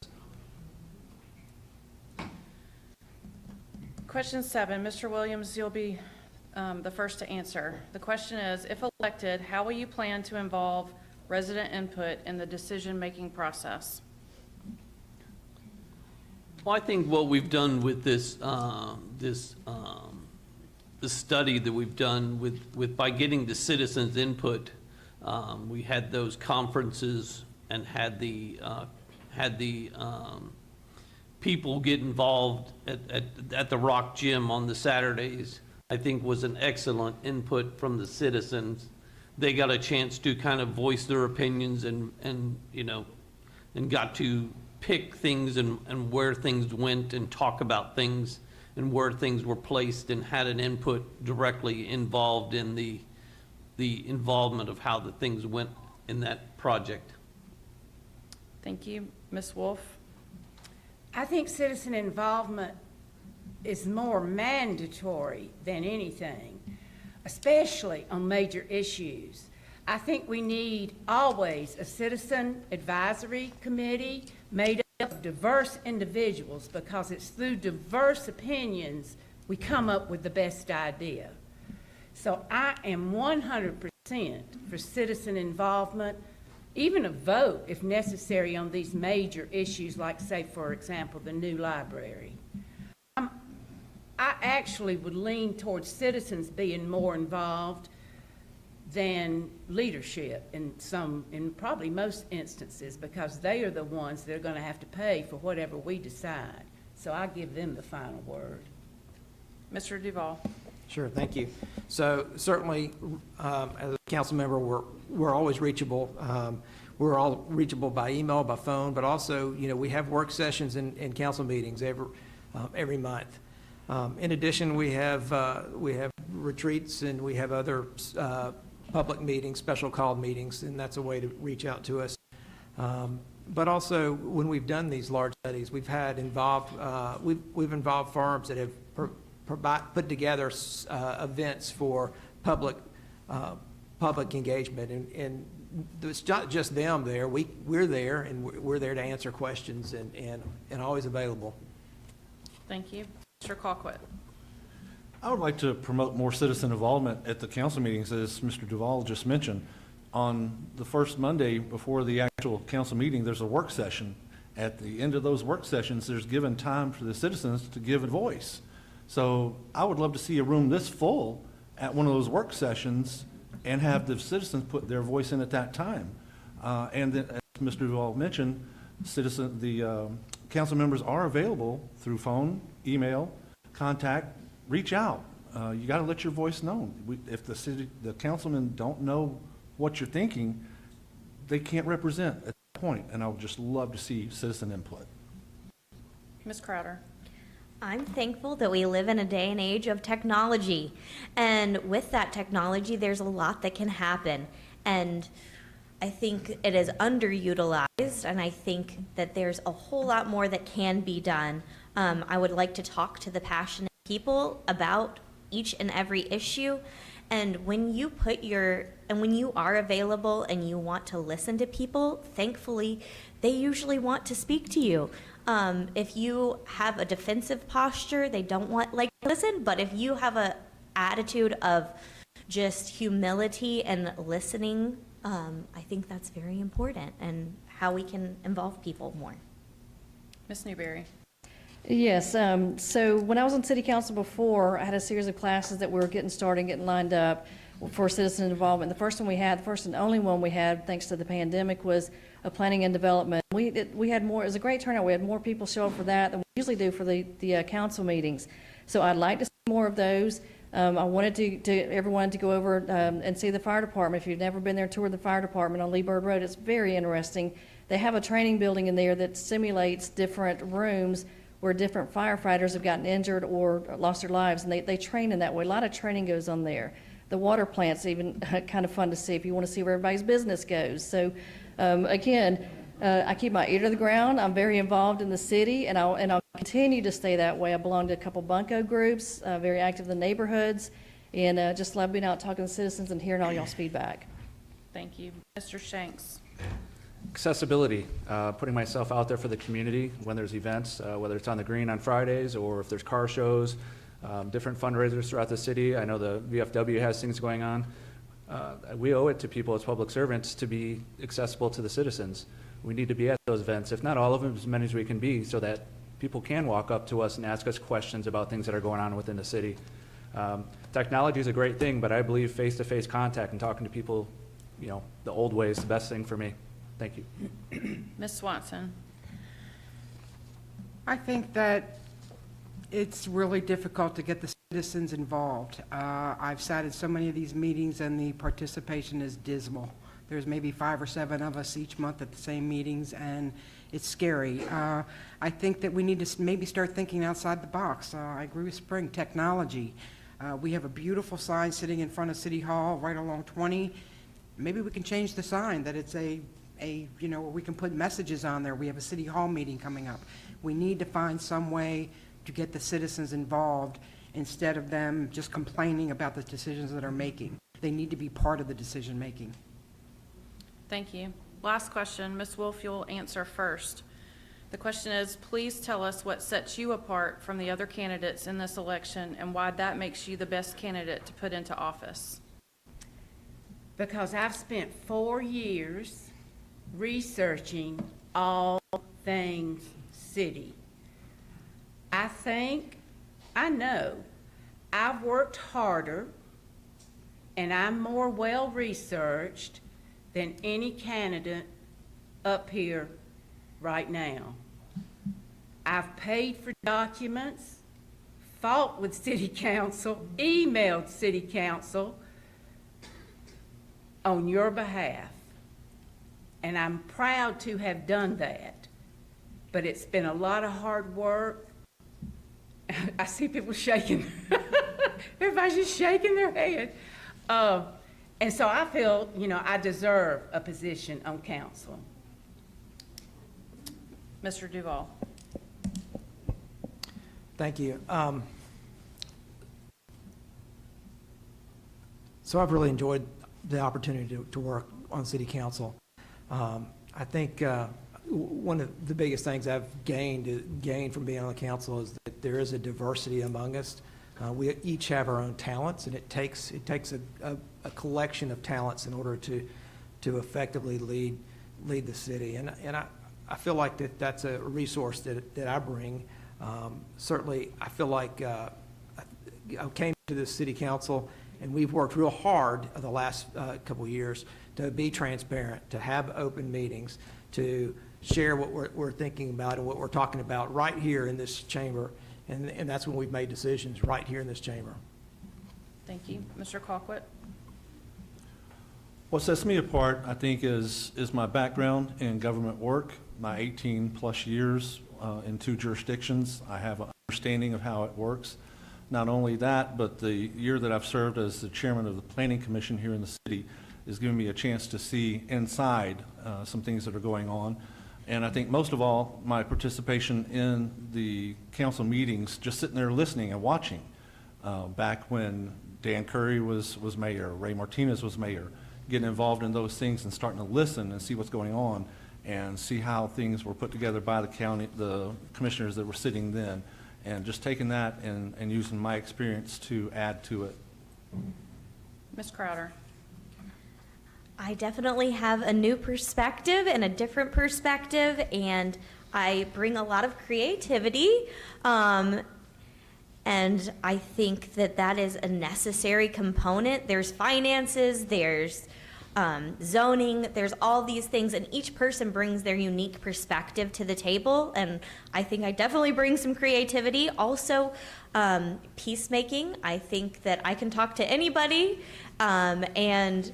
Question 7, Mr. Williams, you'll be the first to answer. The question is, if elected, how will you plan to involve resident input in the decision-making process? Well, I think what we've done with this, the study that we've done with by getting the citizens' input, we had those conferences and had the people get involved at the Rock Gym on the Saturdays. I think was an excellent input from the citizens. They got a chance to kind of voice their opinions and got to pick things and where things went and talk about things and where things were placed, and had an input directly involved in the involvement of how the things went in that project. Thank you. Ms. Wolf? I think citizen involvement is more mandatory than anything, especially on major issues. I think we need always a citizen advisory committee made up of diverse individuals, because it's through diverse opinions we come up with the best idea. So I am 100% for citizen involvement, even a vote if necessary on these major issues, like, say, for example, the new library. I actually would lean towards citizens being more involved than leadership in probably most instances, because they are the ones that are going to have to pay for whatever we decide. So I give them the final word. Mr. Duval? Sure, thank you. So certainly, as a council member, we're always reachable. We're all reachable by email, by phone, but also, we have work sessions and council meetings every month. In addition, we have retreats, and we have other public meetings, special called meetings, and that's a way to reach out to us. But also, when we've done these large studies, we've involved firms that have put together events for public engagement, and it's not just them there. We're there, and we're there to answer questions, and always available. Thank you. Mr. Colquitt? I would like to promote more citizen involvement at the council meetings, as Mr. Duval just mentioned. On the first Monday before the actual council meeting, there's a work session. At the end of those work sessions, there's given time for the citizens to give a voice. So I would love to see a room this full at one of those work sessions and have the citizens put their voice in at that time. And then, as Mr. Duval mentioned, the council members are available through phone, email, contact, reach out. You got to let your voice known. If the councilmen don't know what you're thinking, they can't represent at that point. And I would just love to see citizen input. Ms. Crowder? I'm thankful that we live in a day and age of technology. And with that technology, there's a lot that can happen. And I think it is underutilized, and I think that there's a whole lot more that can be done. I would like to talk to the passionate people about each and every issue. And when you when you are available and you want to listen to people, thankfully, they usually want to speak to you. If you have a defensive posture, they don't want to listen. But if you have an attitude of just humility and listening, I think that's very important, and how we can involve people more. Ms. Newberry? Yes, so when I was on city council before, I had a series of classes that we were getting started, getting lined up for citizen involvement. The first and only one we had, thanks to the pandemic, was a planning and development. We had more, it was a great turnout. We had more people show up for that than we usually do for the council meetings. So I'd like to see more of those. I wanted everyone to go over and see the fire department. If you've never been there, tour the fire department on Lee Bird Road. It's very interesting. They have a training building in there that simulates different rooms where different firefighters have gotten injured or lost their lives, and they train in that way. A lot of training goes on there. The water plant's even kind of fun to see if you want to see where everybody's business goes. So, again, I keep my ear to the ground. I'm very involved in the city, and I'll continue to stay that way. I belong to a couple bunco groups, very active in the neighborhoods, and just love being out talking to citizens and hearing all y'all's feedback. Thank you. Mr. Shanks. Accessibility, putting myself out there for the community when there's events, whether it's on the green on Fridays or if there's car shows, different fundraisers throughout the city. I know the VFW has things going on. We owe it to people as public servants to be accessible to the citizens. We need to be at those events, if not all of them, as many as we can be, so that people can walk up to us and ask us questions about things that are going on within the city. Technology is a great thing, but I believe face-to-face contact and talking to people, the old way is the best thing for me. Thank you. Ms. Swanson. I think that it's really difficult to get the citizens involved. I've sat in so many of these meetings and the participation is dismal. There's maybe 5 or 7 of us each month at the same meetings, and it's scary. I think that we need to maybe start thinking outside the box. I agree with Spring, technology. We have a beautiful sign sitting in front of City Hall right along 20. Maybe we can change the sign that it's where we can put messages on there. We have a City Hall meeting coming up. We need to find some way to get the citizens involved instead of them just complaining about the decisions that are making. They need to be part of the decision making. Thank you. Last question. Ms. Wolf, you'll answer first. The question is, please tell us what sets you apart from the other candidates in this election and why that makes you the best candidate to put into office. Because I've spent 4 years researching all things city. I know I've worked harder and I'm more well-researched than any candidate up here right now. I've paid for documents, fought with city council, emailed city council on your behalf. And I'm proud to have done that. But it's been a lot of hard work. I see people shaking. Everybody's just shaking their head. And so I feel, I deserve a position on council. Mr. Duval. Thank you. So I've really enjoyed the opportunity to work on city council. I think one of the biggest things I've gained from being on the council is that there is a diversity among us. We each have our own talents, and it takes a collection of talents in order to effectively lead the city. And I feel like that's a resource that I bring. Certainly, I feel like I came to the city council, and we've worked real hard the last couple of years to be transparent, to have open meetings, to share what we're thinking about and what we're talking about right here in this chamber. And that's when we've made decisions right here in this chamber. Thank you. Mr. Colquitt. What sets me apart, I think, is my background in government work, my 18-plus years in 2 jurisdictions. I have an understanding of how it works. Not only that, but the year that I've served as the chairman of the Planning Commission here in the city is giving me a chance to see inside some things that are going on. And I think most of all, my participation in the council meetings, just sitting there listening and watching, back when Dan Curry was mayor, Ray Martinez was mayor, getting involved in those things and starting to listen and see what's going on and see how things were put together by the commissioners that were sitting then, and just taking that and using my experience to add to it. Ms. Crowder. I definitely have a new perspective and a different perspective, and I bring a lot of creativity, and I think that that is a necessary component. There's finances, there's zoning, there's all these things, and each person brings their unique perspective to the table, and I think I definitely bring some creativity. Also, peacemaking. I think that I can talk to anybody and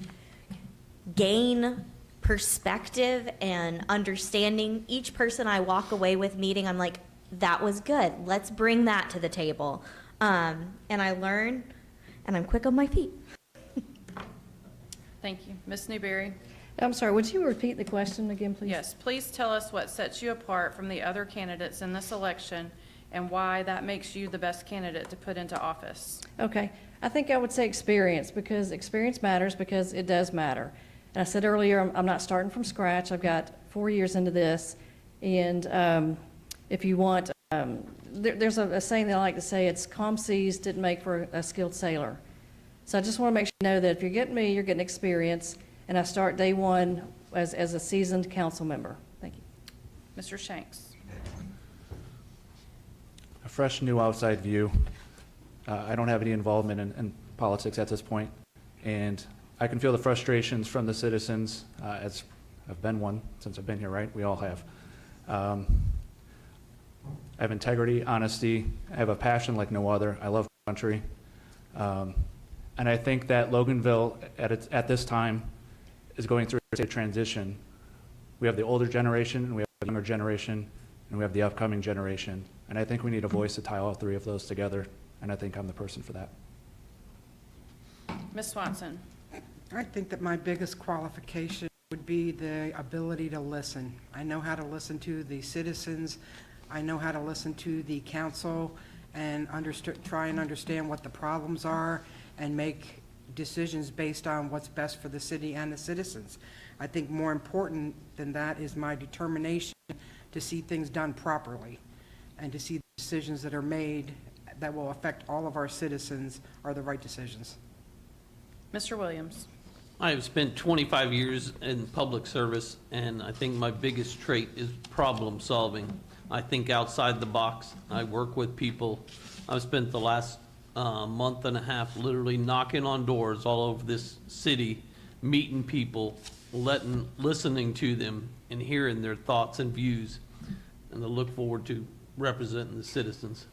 gain perspective and understanding. Each person I walk away with meeting, I'm like, that was good. Let's bring that to the table. And I learn, and I'm quick on my feet. Thank you. Ms. Newberry? I'm sorry, would you repeat the question again, please? Yes, please tell us what sets you apart from the other candidates in this election and why that makes you the best candidate to put into office. Okay, I think I would say experience, because experience matters, because it does matter. And I said earlier, I'm not starting from scratch. I've got 4 years into this, and if you want, there's a saying that I like to say, it's calm seas didn't make for a skilled sailor. So I just want to make sure you know that if you're getting me, you're getting experience, and I start day one as a seasoned council member. Thank you. Mr. Shanks? A fresh, new outside view. I don't have any involvement in politics at this point, and I can feel the frustrations from the citizens, as I've been one since I've been here, right? We all have. I have integrity, honesty. I have a passion like no other. I love my country. And I think that Loganville, at this time, is going through a state of transition. We have the older generation, and we have the younger generation, and we have the upcoming generation. And I think we need a voice to tie all three of those together, and I think I'm the person for that. Ms. Swanson? I think that my biggest qualification would be the ability to listen. I know how to listen to the citizens. I know how to listen to the council and try and understand what the problems are and make decisions based on what's best for the city and the citizens. I think more important than that is my determination to see things done properly and to see the decisions that are made that will affect all of our citizens are the right decisions. Mr. Williams? I have spent 25 years in public service, and I think my biggest trait is problem solving. I think outside the box. I work with people. I've spent the last month and a half literally knocking on doors all over this city, meeting people, listening to them, and hearing their thoughts and views. And I look forward to representing the citizens.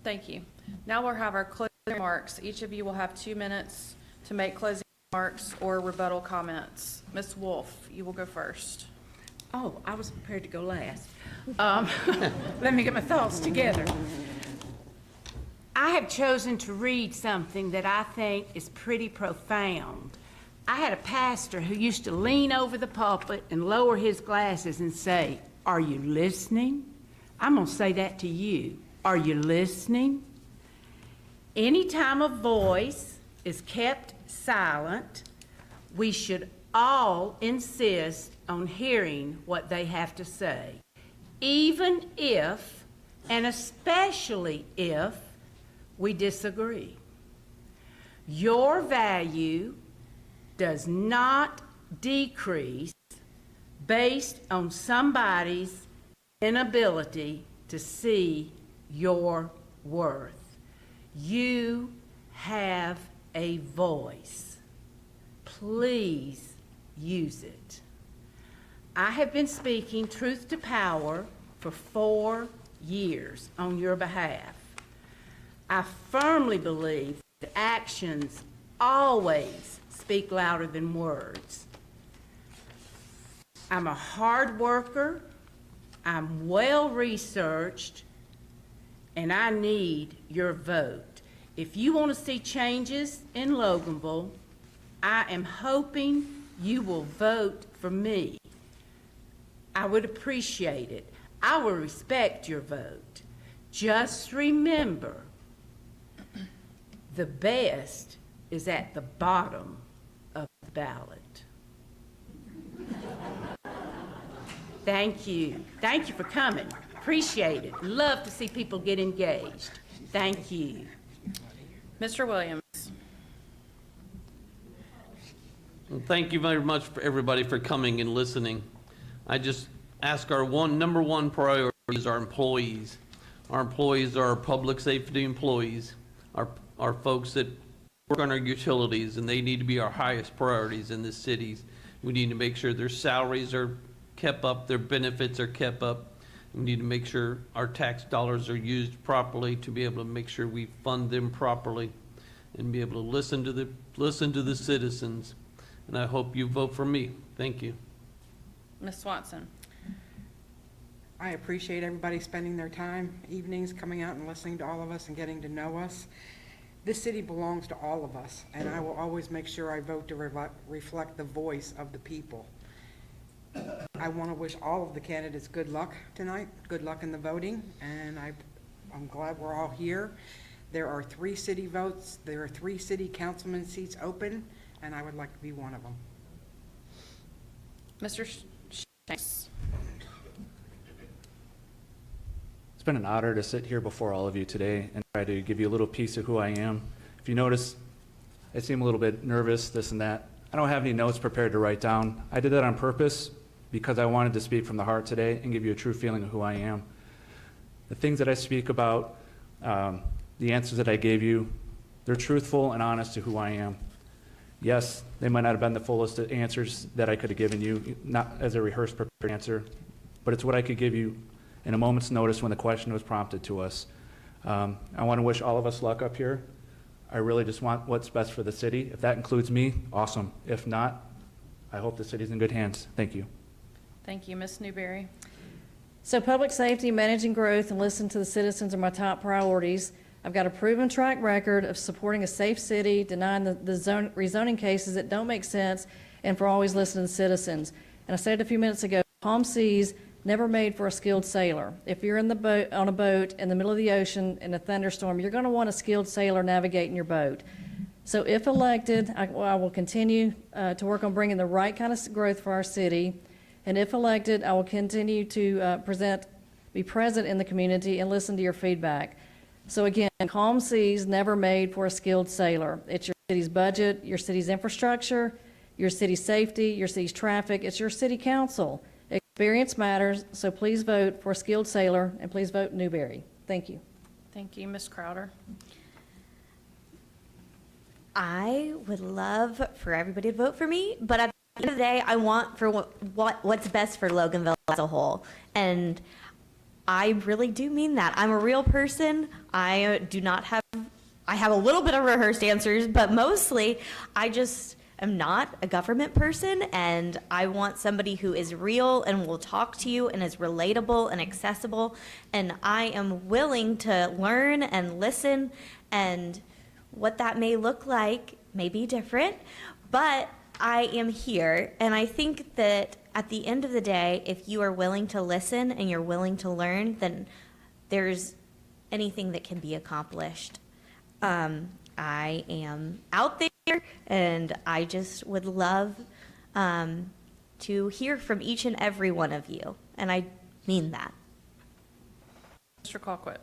Thank you. Now we'll have our closing remarks. Each of you will have 2 minutes to make closing remarks or rebuttal comments. Ms. Wolf, you will go first. Oh, I was prepared to go last. Let me get my thoughts together. I have chosen to read something that I think is pretty profound. I had a pastor who used to lean over the pulpit and lower his glasses and say, "Are you listening?" I'm going to say that to you. Are you listening? Anytime a voice is kept silent, we should all insist on hearing what they have to say, even if, and especially if, we disagree. Your value does not decrease based on somebody's inability to see your worth. You have a voice. Please use it. I have been speaking truth to power for 4 years on your behalf. I firmly believe that actions always speak louder than words. I'm a hard worker, I'm well-researched, and I need your vote. If you want to see changes in Loganville, I am hoping you will vote for me. I would appreciate it. I will respect your vote. Just remember, the best is at the bottom of the ballot. Thank you. Thank you for coming. Appreciate it. Love to see people get engaged. Thank you. Mr. Williams? Well, thank you very much for everybody for coming and listening. I just ask our number one priority is our employees. Our employees are our public safety employees, our folks that work on our utilities, and they need to be our highest priorities in this city. We need to make sure their salaries are kept up, their benefits are kept up. We need to make sure our tax dollars are used properly to be able to make sure we fund them properly and be able to listen to the citizens. And I hope you vote for me. Thank you. Ms. Swanson. I appreciate everybody spending their time, evenings, coming out and listening to all of us and getting to know us. This city belongs to all of us, and I will always make sure I vote to reflect the voice of the people. I want to wish all of the candidates good luck tonight, good luck in the voting, and I'm glad we're all here. There are 3 city votes, there are 3 city councilman seats open, and I would like to be one of them. Mr. Shanks. It's been an honor to sit here before all of you today and try to give you a little piece of who I am. If you notice, I seem a little bit nervous, this and that. I don't have any notes prepared to write down. I did that on purpose because I wanted to speak from the heart today and give you a true feeling of who I am. The things that I speak about, the answers that I gave you, they're truthful and honest to who I am. Yes, they might not have been the fullest answers that I could have given you, not as a rehearsed prepared answer, but it's what I could give you in a moment's notice when the question was prompted to us. I want to wish all of us luck up here. I really just want what's best for the city. If that includes me, awesome. If not, I hope the city's in good hands. Thank you. Thank you. Ms. Newberry. So public safety, managing growth, and listening to the citizens are my top priorities. I've got a proven track record of supporting a safe city, denying the rezoning cases that don't make sense, and for always listening to citizens. And I said it a few minutes ago, calm seas never made for a skilled sailor. If you're on a boat in the middle of the ocean in a thunderstorm, you're going to want a skilled sailor navigating your boat. So if elected, I will continue to work on bringing the right kind of growth for our city. And if elected, I will continue to be present in the community and listen to your feedback. So again, calm seas never made for a skilled sailor. It's your city's budget, your city's infrastructure, your city's safety, your city's traffic. It's your city council. Experience matters, so please vote for a skilled sailor, and please vote Newberry. Thank you. Thank you. Ms. Crowder. I would love for everybody to vote for me, but at the end of the day, I want for what's best for Loganville as a whole. And I really do mean that. I'm a real person. I have a little bit of rehearsed answers, but mostly I'm not a government person, and I want somebody who is real and will talk to you and is relatable and accessible, and I am willing to learn and listen, and what that may look like may be different, but I am here, and I think that at the end of the day, if you are willing to listen and you're willing to learn, then there's anything that can be accomplished. I am out there, and I just would love to hear from each and every one of you, and I mean that. Mr. Colquitt.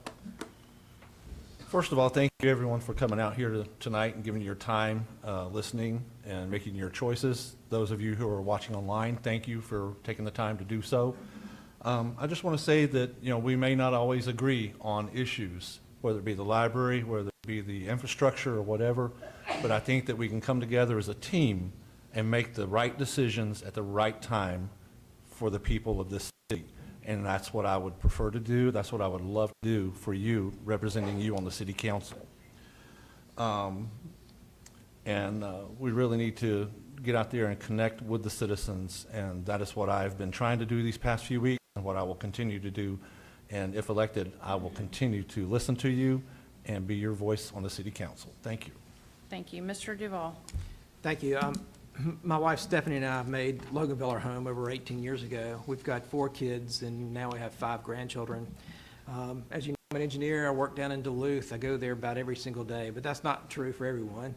First of all, thank you everyone for coming out here tonight and giving your time, listening and making your choices. Those of you who are watching online, thank you for taking the time to do so. I just want to say that, we may not always agree on issues, whether it be the library, whether it be the infrastructure or whatever, but I think that we can come together as a team and make the right decisions at the right time for the people of this city. And that's what I would prefer to do. That's what I would love to do for you, representing you on the city council. We really need to get out there and connect with the citizens, and that is what I've been trying to do these past few weeks and what I will continue to do. And if elected, I will continue to listen to you and be your voice on the city council. Thank you. Thank you. Mr. Duval. Thank you. My wife Stephanie and I made Loganville our home over 18 years ago. We've got 4 kids, and now we have 5 grandchildren. As you know, I'm an engineer. I work down in Duluth. I go there about every single day, but that's not true for everyone.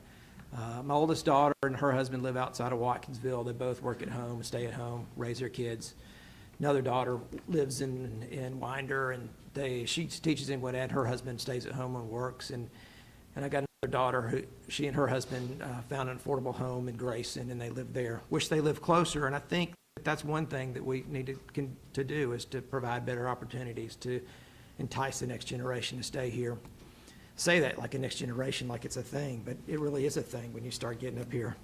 My oldest daughter and her husband live outside of Watkinsville. They both work at home, stay at home, raise their kids. Another daughter lives in Winder, and she teaches in Gwinnett. Her husband stays at home and works. And I got another daughter who she and her husband found an affordable home in Grayson, and they live there. Wish they lived closer, and I think that's one thing that we need to do, is to provide better opportunities to entice the next generation to stay here. Say that like a next generation, like it's a thing, but it really is a thing when you start getting up here.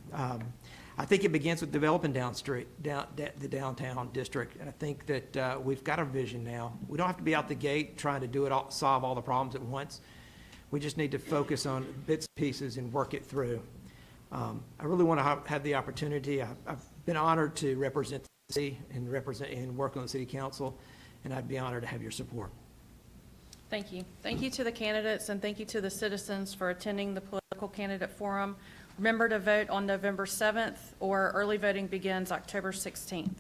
I think it begins with developing the downtown district, and I think that we've got a vision now. We don't have to be out the gate trying to do it all, solve all the problems at once. We just need to focus on bits and pieces and work it through. I really want to have the opportunity. I've been honored to represent the city and work on the city council, and I'd be honored to have your support. Thank you. Thank you to the candidates, and thank you to the citizens for attending the political candidate forum. Remember to vote on November 7th, or early voting begins October 16th.